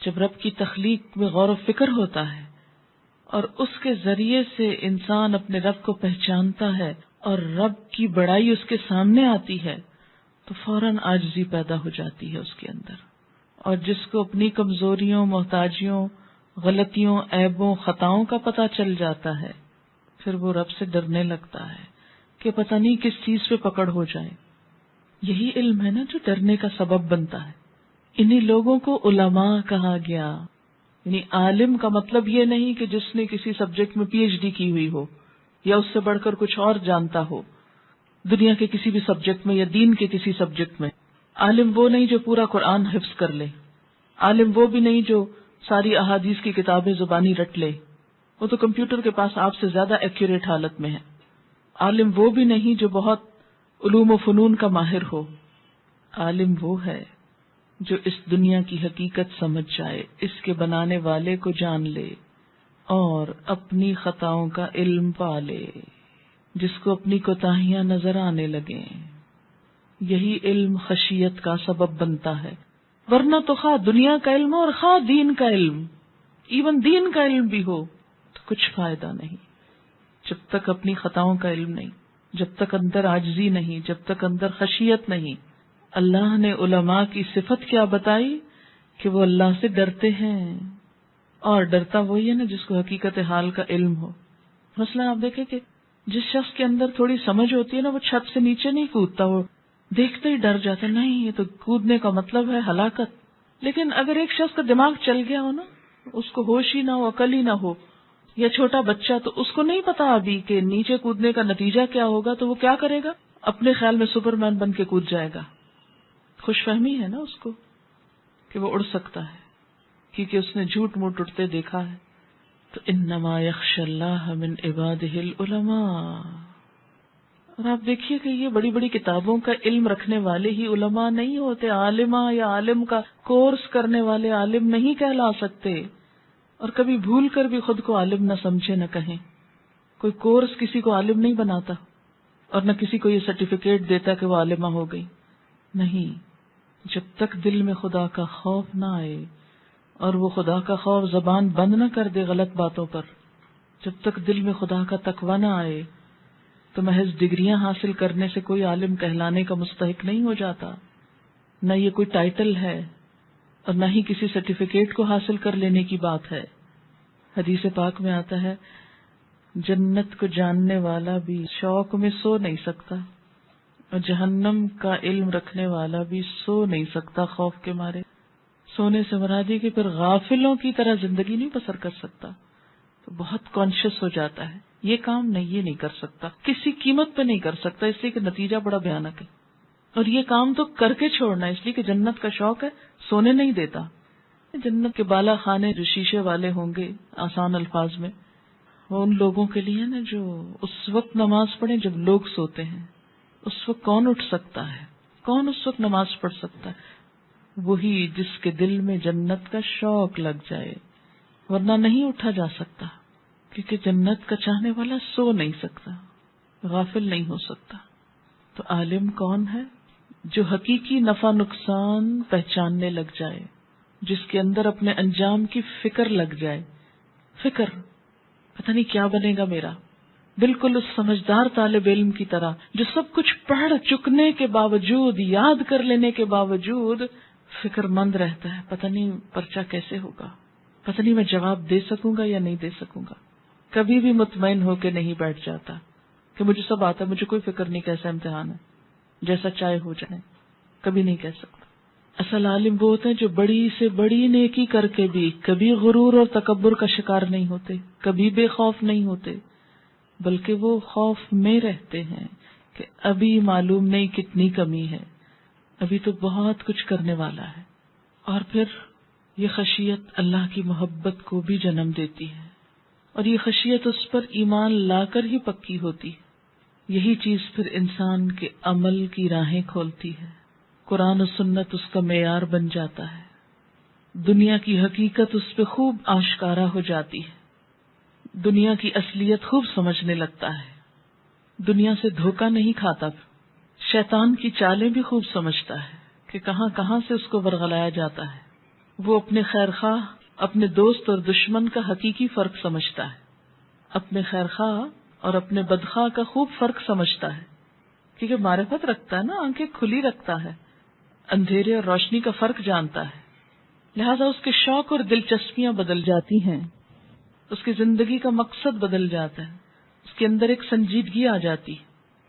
جب رب کی تخلیق میں غور و فکر ہوتا ہے اور اس کے ذریعے سے انسان اپنے رب کو پہچانتا ہے اور رب کی بڑائی اس کے سامنے آتی ہے، تو فوراً عاجزی پیدا ہو جاتی ہے اس کے اندر۔ اور جس کو اپنی کمزوریوں، محتاجیوں، غلطیوں، عیبوں، خطاؤں کا پتہ چل جاتا ہے، پھر وہ رب سے ڈرنے لگتا ہے کہ پتہ نہیں کس چیز پہ پکڑ ہو جائے۔ یہی علم ہے نا جو ڈرنے کا سبب بنتا ہے۔ انہی لوگوں کو علماء کہا گیا۔ یعنی عالم کا مطلب یہ نہیں کہ جس نے کسی سبجیکٹ میں پی ایچ ڈی کی ہوئی ہو یا اس سے بڑھ کر کچھ اور جانتا ہو، دنیا کے کسی بھی سبجیکٹ میں یا دین کے کسی سبجیکٹ میں۔ عالم وہ نہیں جو پورا قرآن حفظ کر لے، عالم وہ بھی نہیں جو ساری احادیث کی کتابیں زبانی رٹ لے، وہ تو کمپیوٹر کے پاس آپ سے زیادہ ایکوریٹ حالت میں ہے۔ عالم وہ بھی نہیں جو بہت علوم و فنون کا ماہر ہو، عالم وہ ہے جو اس دنیا کی حقیقت سمجھ جائے، اس کے بنانے والے کو جان لے اور اپنی خطاؤں کا علم پا لے، جس کو اپنی کوتاہیاں نظر آنے لگیں۔ یہی علم خشیت کا سبب بنتا ہے، ورنہ تو خواہ دنیا کا علم ہو اور خواہ دین کا علم، ایون دین کا علم بھی ہو تو کچھ فائدہ نہیں جب تک اپنی خطاؤں کا علم نہیں، جب تک اندر عاجزی نہیں، جب تک اندر خشیت نہیں۔ اللہ نے علماء کی صفت کیا بتائی کہ وہ اللہ سے ڈرتے ہیں، اور ڈرتا وہی ہے نا جس کو حقیقت حال کا علم ہو۔ مثلا آپ دیکھیں کہ جس شخص کے اندر تھوڑی سمجھ ہوتی ہے نا، وہ چھت سے نیچے نہیں کودتا، وہ دیکھتے ہی ڈر جاتا، نہیں یہ تو کودنے کا مطلب ہے ہلاکت۔ لیکن اگر ایک شخص کا دماغ چل گیا ہو نا، اس کو ہوش ہی نہ ہو، عقل ہی نہ ہو، یا چھوٹا بچہ تو اس کو نہیں پتا ابھی کہ نیچے کودنے کا نتیجہ کیا ہوگا، تو وہ کیا کرے گا؟ اپنے خیال میں سپرمین بن کے کود جائے گا. خوش فہمی ہے نا اس کو کہ وہ اڑ سکتا ہے، کیونکہ اس نے جھوٹ موٹ اڑتے دیکھا ہے. تو انما یخشی اللہ من عبادہ العلماء. اور آپ دیکھیے کہ یہ بڑی بڑی کتابوں کا علم رکھنے والے ہی علماء نہیں ہوتے. عالمہ یا عالم کا کورس کرنے والے عالم نہیں کہلا سکتے. اور کبھی بھول کر بھی خود کو عالم نہ سمجھے، نہ کہیں. کوئی کورس کسی کو عالم نہیں بناتا، اور نہ کسی کو یہ سرٹیفکیٹ دیتا کہ وہ عالمہ ہو گئی. نہیں، جب تک دل میں خدا کا خوف نہ آئے اور وہ خدا کا خوف زبان بند نہ کر دے غلط باتوں پر، جب تک دل میں خدا کا تقویٰ نہ آئے، تو محض ڈگریاں حاصل کرنے سے کوئی عالم کہلانے کا مستحق نہیں ہو جاتا. نہ یہ کوئی ٹائٹل ہے اور نہ ہی کسی سرٹیفکیٹ کو حاصل کر لینے کی بات ہے. حدیث پاک میں آتا ہے جنت کو جاننے والا بھی شوق میں سو نہیں سکتا، اور جہنم کا علم رکھنے والا بھی سو نہیں سکتا خوف کے مارے. سونے سے مراد ہے کہ پھر غافلوں کی طرح زندگی نہیں بسر کر سکتا. تو بہت کانشیس ہو جاتا ہے یہ کام نہیں، یہ نہیں کر سکتا، کسی قیمت پہ نہیں کر سکتا، اس لیے کہ نتیجہ بڑا بھیانک ہے. اور یہ کام تو کر کے چھوڑنا ہے، اس لیے کہ جنت کا شوق ہے، سونے نہیں دیتا. جنت کے بالا خانے جو شیشے والے ہوں گے، آسان الفاظ میں، وہ ان لوگوں کے لیے نا جو اس وقت نماز پڑھیں جب لوگ سوتے ہیں. اس وقت کون اٹھ سکتا ہے؟ کون اس وقت نماز پڑھ سکتا ہے؟ وہی جس کے دل میں جنت کا شوق لگ جائے، ورنہ نہیں اٹھا جا سکتا، کیونکہ جنت کا چاہنے والا سو نہیں سکتا، غافل نہیں ہو سکتا. تو عالم کون ہے؟ جو حقیقی نفع نقصان پہچاننے لگ جائے، جس کے اندر اپنے انجام کی فکر لگ جائے. فکر پتہ نہیں کیا بنے گا میرا، بالکل اس سمجھدار طالب علم کی طرح جو سب کچھ پڑھ چکنے کے باوجود، یاد کر لینے کے باوجود فکر مند رہتا ہے. پتہ نہیں پرچہ کیسے ہوگا، پتہ نہیں میں جواب دے سکوں گا یا نہیں دے سکوں گا. کبھی بھی مطمئن ہو کے نہیں بیٹھ جاتا کہ مجھے سب آتا ہے، مجھے کوئی فکر نہیں کیسا امتحان ہے، جیسا چاہے ہو جائے. کبھی نہیں کہہ سکتا. اصل عالم وہ ہوتے ہیں جو بڑی سے بڑی نیکی کر کے بھی کبھی غرور اور تکبر کا شکار نہیں ہوتے، کبھی بے خوف نہیں ہوتے، بلکہ وہ خوف میں رہتے ہیں کہ ابھی معلوم نہیں کتنی کمی ہے، ابھی تو بہت کچھ کرنے والا ہے. اور پھر یہ خشیت اللہ کی محبت کو بھی جنم دیتی ہے، اور یہ خشیت اس پر ایمان لا کر ہی پکی ہوتی ہے. یہی چیز پھر انسان کے عمل کی راہیں کھولتی ہے. قرآن و سنت اس کا معیار بن جاتا ہے، دنیا کی حقیقت اس پہ خوب آشکارا ہو جاتی ہے، دنیا کی اصلیت خوب سمجھنے لگتا ہے، دنیا سے دھوکہ نہیں کھاتا، شیطان کی چالیں بھی خوب سمجھتا ہے کہ کہاں کہاں سے اس کو ورغلایا جاتا ہے. وہ اپنے خیر خواہ، اپنے دوست اور دشمن کا حقیقی فرق سمجھتا ہے، اپنے خیر خواہ اور اپنے بدخواہ کا خوب فرق سمجھتا ہے، کیونکہ معرفت رکھتا ہے نا، آنکھیں کھلی رکھتا ہے، اندھیرے اور روشنی کا فرق جانتا ہے. لہذا اس کے شوق اور دلچسپیاں بدل جاتی ہیں، اس کی زندگی کا مقصد بدل جاتا ہے، اس کے اندر ایک سنجیدگی آ جاتی.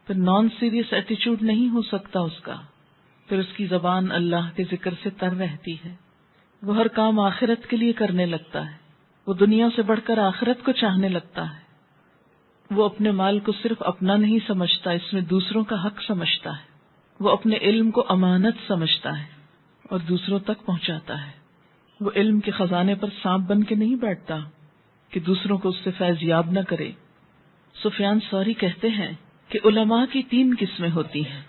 پھر نان سیریس ایٹیچیوڈ نہیں ہو سکتا اس کا. پھر اس کی زبان اللہ کے ذکر سے تر رہتی ہے، وہ ہر کام آخرت کے لیے کرنے لگتا ہے، وہ دنیا سے بڑھ کر آخرت کو چاہنے لگتا ہے. وہ اپنے مال کو صرف اپنا نہیں سمجھتا، اس میں دوسروں کا حق سمجھتا ہے. وہ اپنے علم کو امانت سمجھتا ہے اور دوسروں تک پہنچاتا ہے. وہ علم کے خزانے پر سانپ بن کے نہیں بیٹھتا کہ دوسروں کو اس سے فیض یاب نہ کرے. سفیان ثوری کہتے ہیں کہ علماء کی 3 قسمیں ہوتی ہیں،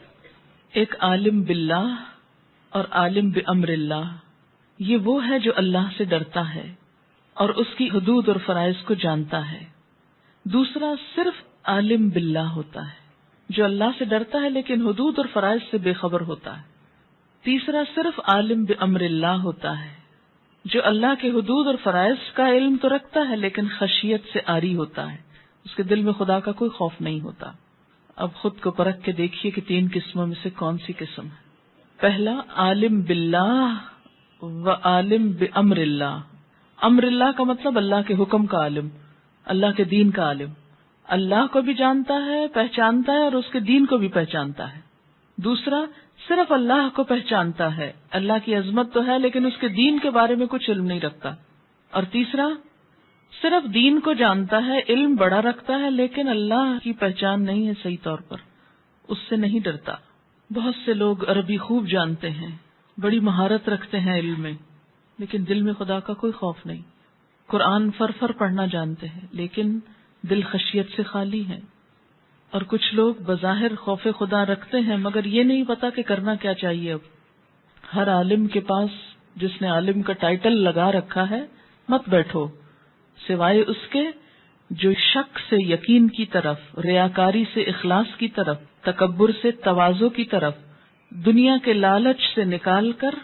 ایک عالم باللہ اور عالم بامر اللہ. یہ وہ ہے جو اللہ سے ڈرتا ہے اور اس کی حدود اور فرائض کو جانتا ہے. دوسرا صرف عالم باللہ ہوتا ہے جو اللہ سے ڈرتا ہے لیکن حدود اور فرائض سے بے خبر ہوتا ہے. تیسرا صرف عالم بامر اللہ ہوتا ہے جو اللہ کے حدود اور فرائض کا علم تو رکھتا ہے لیکن خشیت سے عاری ہوتا ہے، اس کے دل میں خدا کا کوئی خوف نہیں ہوتا. اب خود کو پرکھ کے دیکھیے کہ 3 قسموں میں سے کون سی قسم ہے. پہلا عالم باللہ و عالم بامر اللہ. امر اللہ کا مطلب اللہ کے حکم کا عالم، اللہ کے دین کا عالم، اللہ کو بھی جانتا ہے، پہچانتا ہے اور اس کے دین کو بھی پہچانتا ہے. دوسرا صرف اللہ کو پہچانتا ہے، اللہ کی عظمت تو ہے لیکن اس کے دین کے بارے میں کچھ علم نہیں رکھتا. اور تیسرا، صرف دین کو جانتا ہے، علم بڑا رکھتا ہے، لیکن اللہ کی پہچان نہیں ہے صحیح طور پر، اس سے نہیں ڈرتا۔ بہت سے لوگ عربی خوب جانتے ہیں، بڑی مہارت رکھتے ہیں علم میں، لیکن دل میں خدا کا کوئی خوف نہیں۔ قرآن فر پڑھنا جانتے ہیں، لیکن دل خشیت سے خالی ہے۔ اور کچھ لوگ بظاہر خوف خدا رکھتے ہیں، مگر یہ نہیں پتا کہ کرنا کیا چاہیے۔ اب ہر عالم کے پاس، جس نے عالم کا ٹائٹل لگا رکھا ہے، مت بیٹھو سوائے اس کے جو شک سے یقین کی طرف، ریاکاری سے اخلاص کی طرف، تکبر سے تواضع کی طرف، دنیا کے لالچ سے نکال کر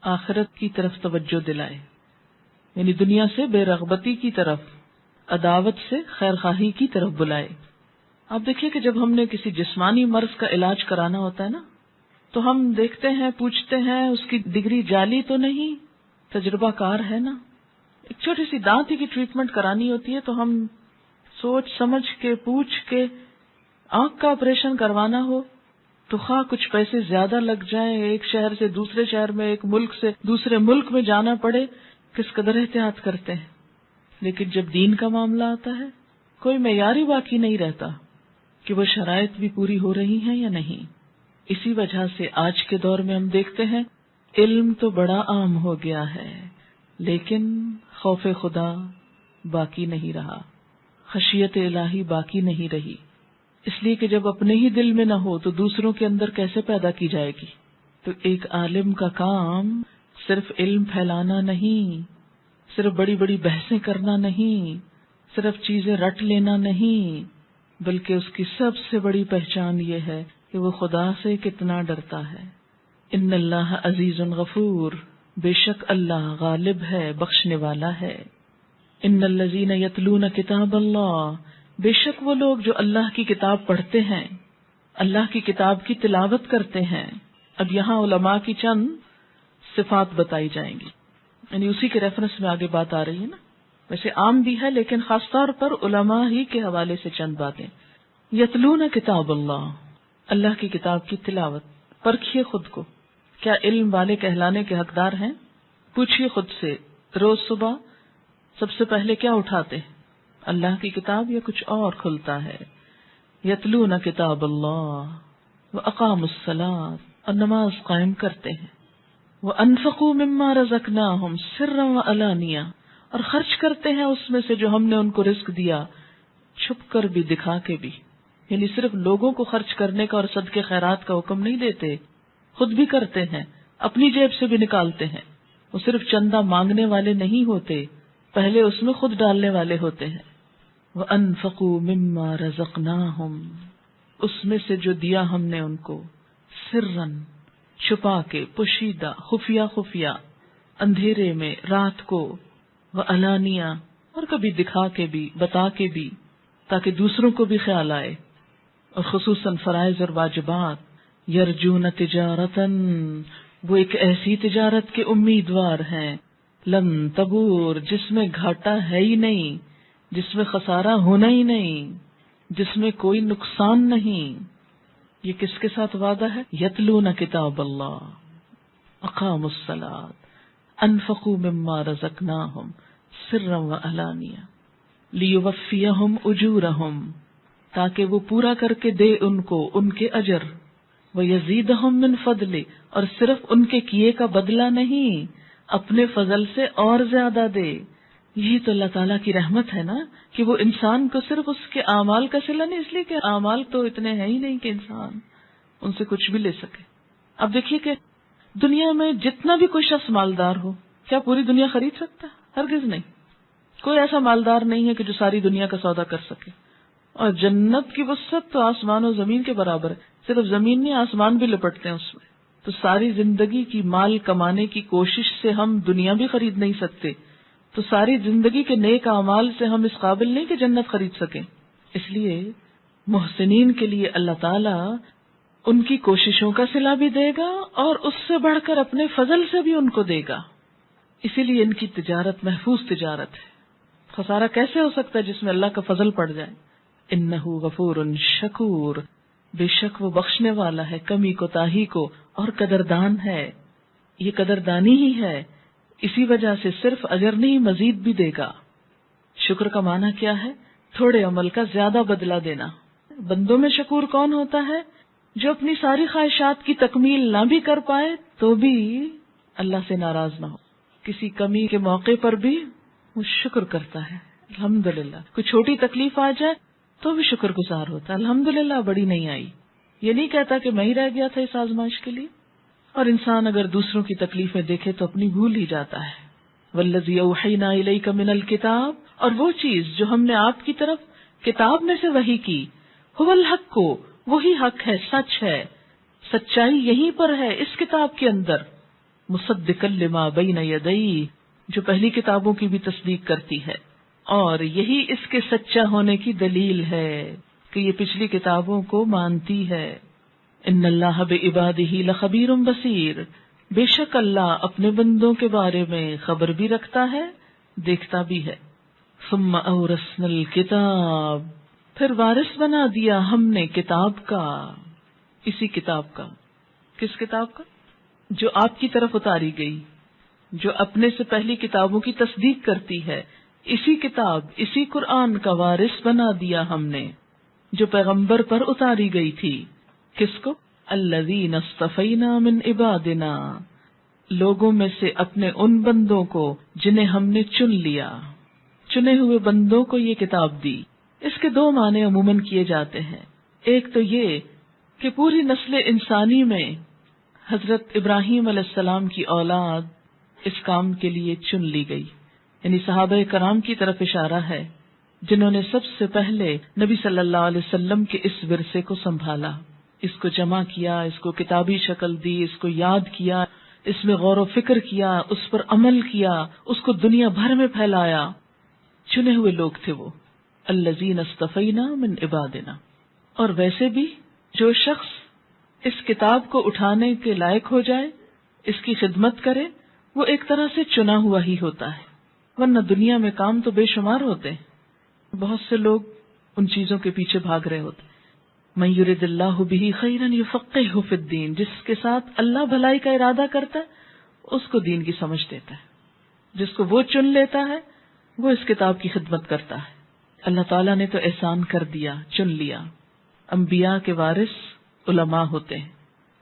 آخرت کی طرف توجہ دلائے، یعنی دنیا سے بے رغبتی کی طرف، عداوت سے خیر خواہی کی طرف بلائے۔ آپ دیکھیے کہ جب ہم نے کسی جسمانی مرض کا علاج کرانا ہوتا ہے نا، تو ہم دیکھتے ہیں، پوچھتے ہیں اس کی ڈگری جعلی تو نہیں، تجربہ کار ہے نا۔ ایک چھوٹی سی دانت کی ٹریٹمنٹ کرانی ہوتی ہے تو ہم سوچ سمجھ کے، پوچھ کے، آنکھ کا آپریشن کروانا ہو تو خواہ کچھ پیسے زیادہ لگ جائیں، ایک شہر سے دوسرے شہر میں، ایک ملک سے دوسرے ملک میں جانا پڑے، کس قدر احتیاط کرتے ہیں۔ لیکن جب دین کا معاملہ آتا ہے، کوئی معیار ہی باقی نہیں رہتا کہ وہ شرائط بھی پوری ہو رہی ہیں یا نہیں۔ اسی وجہ سے آج کے دور میں ہم دیکھتے ہیں علم تو بڑا عام ہو گیا ہے، لیکن خوف خدا باقی نہیں رہا، خشیت الہی باقی نہیں رہی۔ اس لیے کہ جب اپنے ہی دل میں نہ ہو تو دوسروں کے اندر کیسے پیدا کی جائے گی؟ تو ایک عالم کا کام صرف علم پھیلانا نہیں، صرف بڑی بڑی بحثیں کرنا نہیں، صرف چیزیں رٹ لینا نہیں، بلکہ اس کی سب سے بڑی پہچان یہ ہے کہ وہ خدا سے کتنا ڈرتا ہے۔ ان اللہ عزیز غفور، بے شک اللہ غالب ہے، بخشنے والا ہے۔ ان الذین یتلون کتاب اللہ، بے شک وہ لوگ جو اللہ کی کتاب پڑھتے ہیں، اللہ کی کتاب کی تلاوت کرتے ہیں۔ اب یہاں علماء کی چند صفات بتائی جائیں گی، یعنی اسی کے ریفرنس میں آگے بات آ رہی ہے نا، ویسے عام بھی ہے لیکن خاص طور پر علماء ہی کے حوالے سے چند باتیں۔ یتلون کتاب اللہ، اللہ کی کتاب کی تلاوت۔ پرکھیے خود کو، کیا علم والے کہلانے کے حقدار ہیں؟ پوچھیے خود سے، روز صبح سب سے پہلے کیا اٹھاتے ہیں؟ اللہ کی کتاب یا کچھ اور کھلتا ہے؟ یتلون کتاب اللہ واقاموا الصلاۃ، اور نماز قائم کرتے ہیں، وانفقوا مما رزقناہم سرا وعلانیہ، اور خرچ کرتے ہیں اس میں سے جو ہم نے ان کو رزق دیا، چھپ کر بھی دکھا کے بھی۔ یعنی صرف لوگوں کو خرچ کرنے کا اور صدقے خیرات کا حکم نہیں دیتے، خود بھی کرتے ہیں، اپنی جیب سے بھی نکالتے ہیں۔ وہ صرف چندہ مانگنے والے نہیں ہوتے، پہلے اس میں خود ڈالنے والے ہوتے ہیں۔ وَأَنفَقُوا مِمَّا رَزَقْنَاهُمْ، اس میں سے جو دیا ہم نے ان کو، سرًا، چھپا کے، پوشیدہ، خفیہ، اندھیرے میں، رات کو، وعلانیہ، اور کبھی دکھا کے بھی، بتا کے بھی، تاکہ دوسروں کو بھی خیال آئے۔ اور خصوصاً فرائض اور واجبات، یرجون تجارتاً، وہ ایک ایسی تجارت کے امیدوار ہیں، لن تبور، جس میں گھاٹا ہے ہی نہیں، جس میں خسارہ ہونا ہی نہیں، جس میں کوئی نقصان نہیں۔ یہ کس کے ساتھ وعدہ ہے؟ یتلون کتاب اللہ، اقاموا الصلاۃ، انفقوا مما رزقناہم سرا وعلانیہ، لیوفیہم اجورہم، تاکہ وہ پورا کر کے دے ان کو ان کے اجر، ویزیدہم من فضلہ، اور صرف ان کے کیے کا بدلہ نہیں، اپنے فضل سے اور زیادہ دے۔ یہی تو اللہ تعالیٰ کی رحمت ہے نا، کہ وہ انسان کو صرف اس کے اعمال کا صلہ نہیں، اس لیے کہ اعمال تو اتنے ہیں ہی نہیں کہ انسان ان سے کچھ بھی لے سکے۔ اب دیکھیے کہ دنیا میں جتنا بھی کوئی شخص مالدار ہو، کیا پوری دنیا خرید سکتا ہے؟ ہرگز نہیں۔ کوئی ایسا مالدار نہیں ہے کہ جو ساری دنیا کا سودا کر سکے۔ اور جنت کی وسعت تو آسمان و زمین کے برابر ہے، صرف زمین نہیں، آسمان بھی لپٹتے ہیں اس میں۔ تو ساری زندگی کی مال کمانے کی کوشش سے ہم دنیا بھی خرید نہیں سکتے، تو ساری زندگی کے نیک اعمال سے ہم اس قابل نہیں کہ جنت خرید سکیں۔ اس لیے محسنین کے لیے اللہ تعالیٰ ان کی کوششوں کا صلہ بھی دے گا اور اس سے بڑھ کر اپنے فضل سے بھی ان کو دے گا۔ اسی لیے ان کی تجارت محفوظ تجارت ہے۔ خسارہ کیسے ہو سکتا ہے جس میں اللہ کا فضل پڑ جائے؟ انہ غفور شکور، بے شک وہ بخشنے والا ہے کمی کوتاہی کو اور قدردان ہے۔ یہ قدردانی ہی ہے اسی وجہ سے صرف اجر نہیں مزید بھی دے گا۔ شکر کا معنی کیا ہے؟ تھوڑے عمل کا زیادہ بدلہ دینا۔ بندوں میں شکور کون ہوتا ہے؟ جو اپنی ساری خواہشات کی تکمیل نہ بھی کر پائے تو بھی اللہ سے ناراض نہ ہو، کسی کمی کے موقع پر بھی وہ شکر کرتا ہے، الحمدللہ۔ کوئی چھوٹی تکلیف آ جائے تو بھی شکر گزار ہوتا ہے، الحمدللہ بڑی نہیں آئی، یہ نہیں کہتا کہ میں ہی رہ گیا تھا اس آزمائش کے لیے۔ اور انسان اگر دوسروں کی تکلیفیں دیکھے تو اپنی بھول ہی جاتا ہے۔ والذی اوحینا الیک من الکتاب، اور وہ چیز جو ہم نے آپ کی طرف کتاب میں سے وحی کی، هو الحق، وہی حق ہے، سچ ہے، سچائی یہیں پر ہے اس کتاب کے اندر، مصدقا لما بین یدیہ، جو پہلی کتابوں کی بھی تصدیق کرتی ہے، اور یہی اس کے سچا ہونے کی دلیل ہے کہ یہ پچھلی کتابوں کو مانتی ہے۔ ان اللہ بعبادہ لخبیر بصیر، بے شک اللہ اپنے بندوں کے بارے میں خبر بھی رکھتا ہے، دیکھتا بھی ہے۔ ثم اورثنا الکتاب، پھر وارث بنا دیا ہم نے کتاب کا، اسی کتاب کا۔ کس کتاب کا؟ جو آپ کی طرف اتاری گئی، جو اپنے سے پہلی کتابوں کی تصدیق کرتی ہے، اسی کتاب، اسی قرآن کا وارث بنا دیا ہم نے، جو پیغمبر پر اتاری گئی تھی۔ کس کو؟ الذین اصطفینا من عبادنا، لوگوں میں سے اپنے ان بندوں کو جنہیں ہم نے چن لیا، چنے ہوئے بندوں کو یہ کتاب دی۔ اس کے دو معنی عموماً کیے جاتے ہیں، ایک تو یہ کہ پوری نسل انسانی میں حضرت ابراہیم علیہ السلام کی اولاد اس کام کے لیے چن لی گئی، یعنی صحابہ کرام کی طرف اشارہ ہے، جنہوں نے سب سے پہلے نبی صلی اللہ علیہ وسلم کے اس ورثے کو سنبھالا، اس کو جمع کیا، اس کو کتابی شکل دی، اس کو یاد کیا، اس میں غور و فکر کیا، اس پر عمل کیا، اس کو دنیا بھر میں پھیلایا۔ چنے ہوئے لوگ تھے وہ، الذین اصطفینا من عبادنا۔ اور ویسے بھی جو شخص اس کتاب کو اٹھانے کے لائق ہو جائے، اس کی خدمت کرے، وہ ایک طرح سے چنا ہوا ہی ہوتا ہے، ورنہ دنیا میں کام تو بے شمار ہوتے ہیں، بہت سے لوگ ان چیزوں کے پیچھے بھاگ رہے ہوتے ہیں۔ من یرد اللہ بہ خیرا یفقہہ فی الدین، جس کے ساتھ اللہ بھلائی کا ارادہ کرتا ہے اس کو دین کی سمجھ دیتا ہے، جس کو وہ چن لیتا ہے وہ اس کتاب کی خدمت کرتا ہے۔ اللہ تعالیٰ نے تو احسان کر دیا، چن لیا۔ انبیاء کے وارث علماء ہوتے ہیں،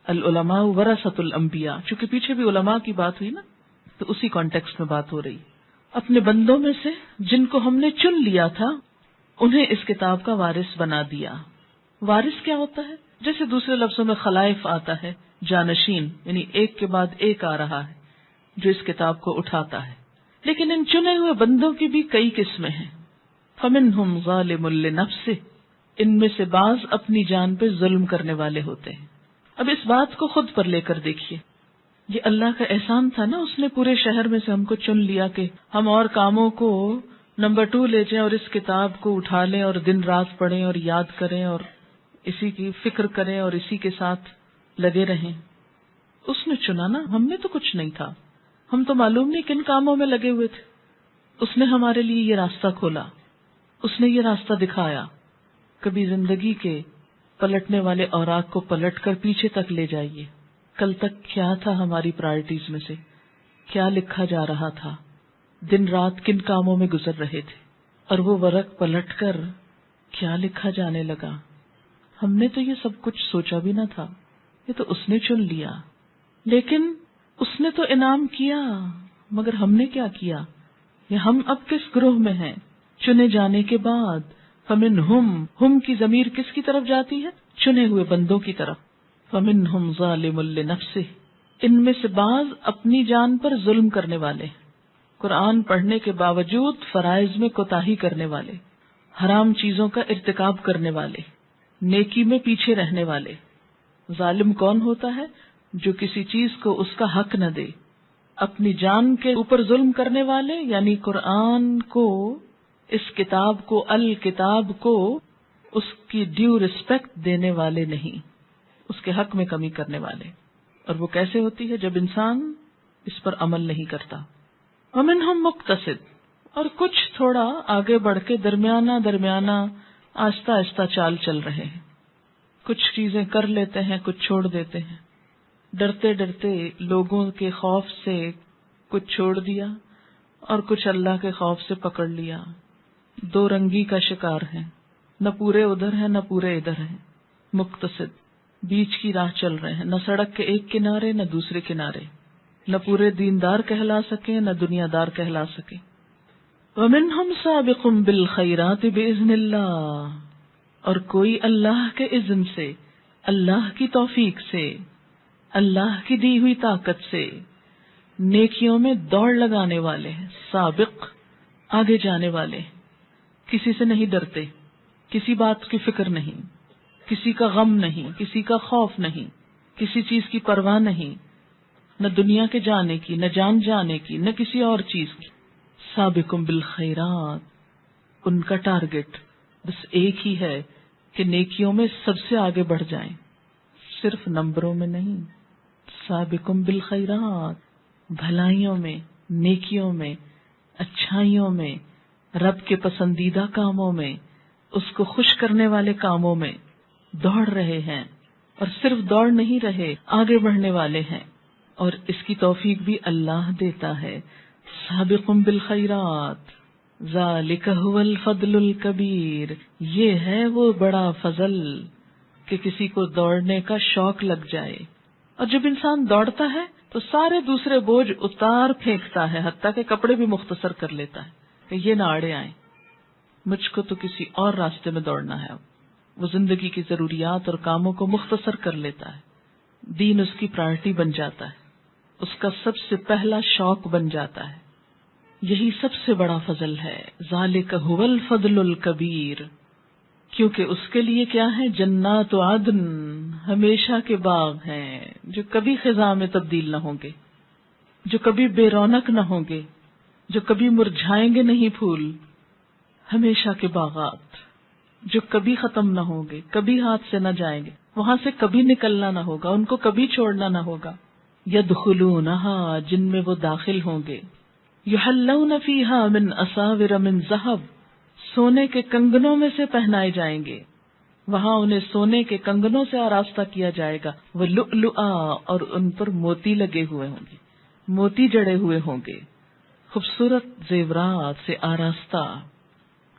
العلماء ورثۃ الانبیاء، چونکہ پیچھے بھی علماء کی بات ہوئی نا، تو اسی کانٹیکسٹ میں بات ہو رہی۔ اپنے بندوں میں سے جن کو ہم نے چن لیا تھا انہیں اس کتاب کا وارث بنا دیا۔ وارث کیا ہوتا ہے؟ جیسے دوسرے لفظوں میں خلائف آتا ہے، جانشین، یعنی ایک کے بعد ایک آ رہا ہے جو اس کتاب کو اٹھاتا ہے۔ لیکن ان چنے ہوئے بندوں کی بھی کئی قسمیں ہیں۔ فمنہم ظالم لنفسہ، ان میں سے بعض اپنی جان پہ ظلم کرنے والے ہوتے ہیں۔ اب اس بات کو خود پر لے کر دیکھیے، یہ اللہ کا احسان تھا نا، اس نے پورے شہر میں سے ہم کو چن لیا کہ ہم اور کاموں کو نمبر 2 لے جائیں اور اس کتاب کو اٹھا لیں اور دن رات پڑھیں اور یاد کریں اور اسی کی فکر کریں اور اسی کے ساتھ لگے رہیں۔ اس نے چنا نا، ہم نے تو کچھ نہیں تھا، ہم تو معلوم نہیں کن کاموں میں لگے ہوئے تھے۔ اس نے ہمارے لیے یہ راستہ کھولا، اس نے یہ راستہ دکھایا۔ کبھی زندگی کے پلٹنے والے اوراق کو پلٹ کر پیچھے تک لے جائیے، کل تک کیا تھا ہماری پرائرٹیز میں سے، کیا لکھا جا رہا تھا، دن رات کن کاموں میں گزر رہے تھے، اور وہ ورق پلٹ کر کیا لکھا جانے لگا۔ ہم نے تو یہ سب کچھ سوچا بھی نہ تھا، یہ تو اس نے چن لیا۔ لیکن اس نے تو انعام کیا، مگر ہم نے کیا کیا؟ یہ ہم اب کس گروہ میں ہیں؟ چنے جانے کے بعد فمنہم، ہم کی ضمیر کس کی طرف جاتی ہے؟ چنے ہوئے بندوں کی طرف۔ فمنہم ظالم لنفسہ، ان میں سے بعض اپنی جان پر ظلم کرنے والے، قرآن پڑھنے کے باوجود فرائض میں کوتاہی کرنے والے، حرام چیزوں کا ارتکاب کرنے والے، نیکی میں پیچھے رہنے والے۔ ظالم کون ہوتا ہے؟ جو کسی چیز کو اس کا حق نہ دے، اپنی جان کے اوپر ظلم کرنے والے، یعنی قرآن کو، اس کتاب کو، الکتاب کو اس کی ڈیو رسپیکٹ دینے والے نہیں، اس کے حق میں کمی کرنے والے۔ اور وہ کیسے ہوتی ہے؟ جب انسان اس پر عمل نہیں کرتا۔ ومنہم مقتصد، اور کچھ تھوڑا آگے بڑھ کے درمیانہ آہستہ آہستہ چال چل رہے ہیں، کچھ چیزیں کر لیتے ہیں، کچھ چھوڑ دیتے ہیں، ڈرتے ڈرتے لوگوں کے خوف سے کچھ چھوڑ دیا اور کچھ اللہ کے خوف سے پکڑ لیا. دو رنگی کا شکار ہے، نہ پورے ادھر ہیں نہ پورے ادھر ہیں، مقتصد بیچ کی راہ چل رہے ہیں، نہ سڑک کے ایک کنارے نہ دوسرے کنارے، نہ پورے دیندار کہلا سکیں نہ دنیا دار کہلا سکیں. وَمِنْهُمْ سَابِقٌ بِالْخَيْرَاتِ بِإِذْنِ اللَّهِ، اور کوئی اللہ کے اذن سے، اللہ کی توفیق سے، اللہ کی دی ہوئی طاقت سے نیکیوں میں دوڑ لگانے والے ہیں. سابق آگے جانے والے ہیں، کسی سے نہیں ڈرتے، کسی بات کی فکر نہیں، کسی کا غم نہیں، کسی کا خوف نہیں، کسی چیز کی پرواہ نہیں، نہ دنیا کے جانے کی، نہ جان جانے کی، نہ کسی اور چیز کی. سابقم بالخیرات، ان کا ٹارگٹ بس ایک ہی ہے کہ نیکیوں میں سب سے آگے بڑھ جائیں، صرف نمبروں میں نہیں. سابقم بالخیرات، بھلائیوں میں، نیکیوں میں، اچھائیوں میں، رب کے پسندیدہ کاموں میں، اس کو خوش کرنے والے کاموں میں دوڑ رہے ہیں. اور صرف دوڑ نہیں رہے، آگے بڑھنے والے ہیں، اور اس کی توفیق بھی اللہ دیتا ہے. سابقم بالخیرات ذالک ھو الفضل الکبیر، یہ ہے وہ بڑا فضل کہ کسی کو دوڑنے کا شوق لگ جائے. اور جب انسان دوڑتا ہے تو سارے دوسرے بوجھ اتار پھینکتا ہے، حتیٰ کہ کپڑے بھی مختصر کر لیتا ہے کہ یہ نہ آڑے آئیں، مجھ کو تو کسی اور راستے میں دوڑنا ہے. وہ زندگی کی ضروریات اور کاموں کو مختصر کر لیتا ہے. دین اس کی پرائرٹی بن جاتا ہے، اس کا سب سے پہلا شوق بن جاتا ہے. یہی سب سے بڑا فضل ہے. ذالک ھو الفضل الکبیر، کیونکہ اس کے لیے کیا ہے؟ جنات عدن، ہمیشہ کے باغ ہیں جو کبھی خزاں میں تبدیل نہ ہوں گے، جو کبھی بے رونق نہ ہوں گے، جو کبھی مرجھائیں گے نہیں پھول. ہمیشہ کے باغات جو کبھی ختم نہ ہوں گے، کبھی ہاتھ سے نہ جائیں گے، وہاں سے کبھی نکلنا نہ ہوگا، ان کو کبھی چھوڑنا نہ ہوگا. یدخلونہا، جن میں وہ داخل ہوں گے. یحلون فیہا من اساور من ذہب، سونے کے کنگنوں میں سے پہنائے جائیں گے. وہاں انہیں سونے کے کنگنوں سے آراستہ کیا جائے گا. وَلُؤْلُؤًا، اور ان پر موتی لگے ہوئے ہوں گے، موتی جڑے ہوئے ہوں گے، خوبصورت زیورات سے آراستہ.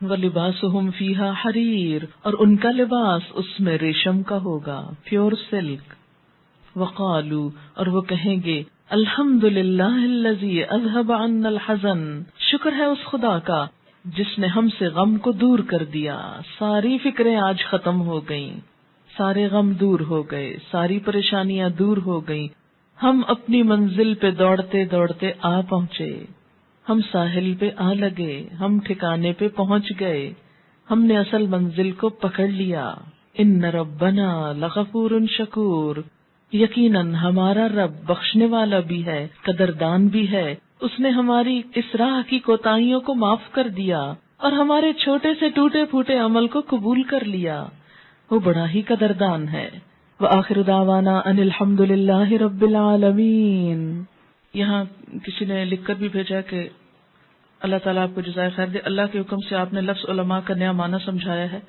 وَلِبَاسُهُمْ فِيهَا حَرِيرٌ، اور ان کا لباس اس میں ریشم کا ہوگا، پیور سلک. وَقَالُوا، اور وہ کہیں گے الحمد للہ الذی اذهب عنا الحزن، شکر ہے اس خدا کا جس نے ہم سے غم کو دور کر دیا. ساری فکریں آج ختم ہو گئیں، سارے غم دور ہو گئے، ساری پریشانیاں دور ہو گئیں. ہم اپنی منزل پہ دوڑتے دوڑتے آ پہنچے، ہم ساحل پہ آ لگے، ہم ٹھکانے پہ پہنچ گئے، ہم نے اصل منزل کو پکڑ لیا. ان ربنا لغفور شکور، یقیناً ہمارا رب بخشنے والا بھی ہے، قدردان بھی ہے. اس نے ہماری اس راہ کی کوتاہیوں کو معاف کر دیا اور ہمارے چھوٹے سے ٹوٹے پھوٹے عمل کو قبول کر لیا. وہ بڑا ہی قدردان ہے. وآخر دعوانا ان الحمد للہ رب العالمین. یہاں کسی نے لکھ کر بھی بھیجا کہ اللہ تعالیٰ آپ کو جزائے خیر دے. اللہ کے حکم سے آپ نے لفظ علماء کا نیا معنی سمجھایا ہے.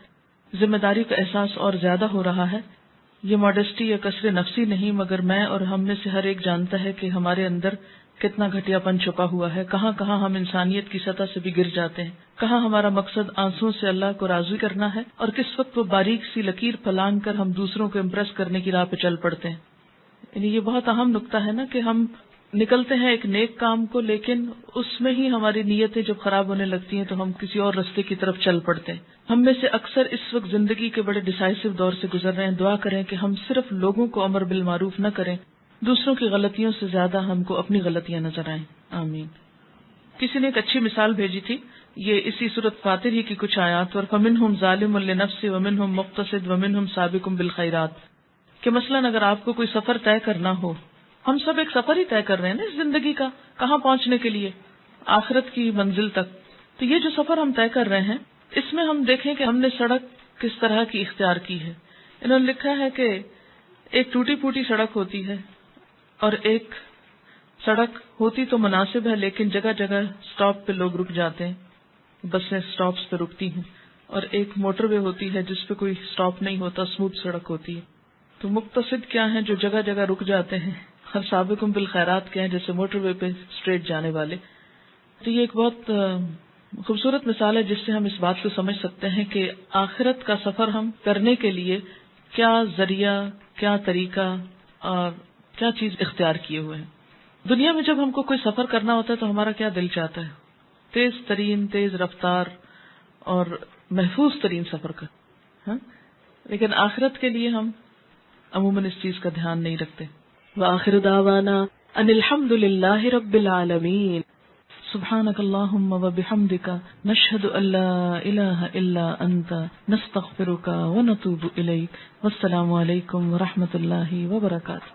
ذمہ داری کا احساس اور زیادہ ہو رہا ہے. یہ ماڈسٹی یا کثر نفسی نہیں، مگر میں اور ہم میں سے ہر ایک جانتا ہے کہ ہمارے اندر کتنا گھٹیا پن چھپا ہوا ہے. کہاں کہاں ہم انسانیت کی سطح سے بھی گر جاتے ہیں، کہاں ہمارا مقصد آنسوں سے اللہ کو راضی کرنا ہے، اور کس وقت وہ باریک سی لکیر پھلانگ کر ہم دوسروں کو امپریس کرنے کی راہ پہ چل پڑتے ہیں. یعنی یہ بہت اہم نقطہ ہے نا کہ ہم نکلتے ہیں ایک نیک کام کو، لیکن اس میں ہی ہماری نیتیں جب خراب ہونے لگتی ہیں تو ہم کسی اور راستے کی طرف چل پڑتے ہیں. ہم میں سے اکثر اس وقت زندگی کے بڑے ڈیسائسو دور سے گزر رہے ہیں. دعا کریں کہ ہم صرف لوگوں کو امر بالمعروف نہ کریں، دوسروں کی غلطیوں سے زیادہ ہم کو اپنی غلطیاں نظر آئیں. آمین. کسی نے ایک اچھی مثال بھیجی تھی، یہ اسی سورۃ فاطر ہی کی کچھ آیات، وَفَمِنْهُمْ ظَالِمٌ لِنَفْسِهِ وَمِنْهُمْ مُقْتَصِدٌ وَمِنْهُمْ سَابِقٌ بِالْخَيْرَاتِ. کہ مثلاً اگر آپ کو کوئی سفر طے کرنا ہو، ہم سب ایک سفر ہی طے کر رہے ہیں نا اس زندگی کا، کہاں پہنچنے کے لیے؟ آخرت کی منزل تک. تو یہ جو سفر ہم طے کر رہے ہیں، اس میں ہم دیکھیں کہ ہم نے سڑک کس طرح کی اختیار کی ہے. انہوں نے لکھا ہے کہ ایک ٹوٹی پھوٹی سڑک ہوتی ہے، اور ایک سڑک ہوتی تو مناسب ہے لیکن جگہ جگہ سٹاپ پہ لوگ رک جاتے ہیں، بسیں سٹاپس پہ رکتی ہیں. اور ایک موٹر وے ہوتی ہے جس پہ کوئی سٹاپ نہیں ہوتا، اسموتھ سڑک ہوتی ہے. تو مقتصد کیا ہیں؟ جو جگہ جگہ رک جاتے ہیں، اور سابقوں بالخیرات کے ہیں جیسے موٹر وے پہ اسٹریٹ جانے والے. تو یہ ایک بہت خوبصورت مثال ہے جس سے ہم اس بات کو سمجھ سکتے ہیں کہ آخرت کا سفر ہم کرنے کے لیے کیا ذریعہ، کیا طریقہ اور کیا چیز اختیار کیے ہوئے ہیں. دنیا میں جب ہم کو کوئی سفر کرنا ہوتا ہے تو ہمارا کیا دل چاہتا ہے؟ تیز ترین، تیز رفتار اور محفوظ ترین سفر کا. ہاں، لیکن آخرت کے لیے ہم عموماً اس چیز کا دھیان نہیں رکھتے. وآخر دعوانا ان الحمد للہ رب العالمین. سبحانک اللہم وبحمدک نشہد ان لا الہ الا انت نستغفرک ونتوب الیک. والسلام علیکم ورحمۃ اللہ وبرکاتہ.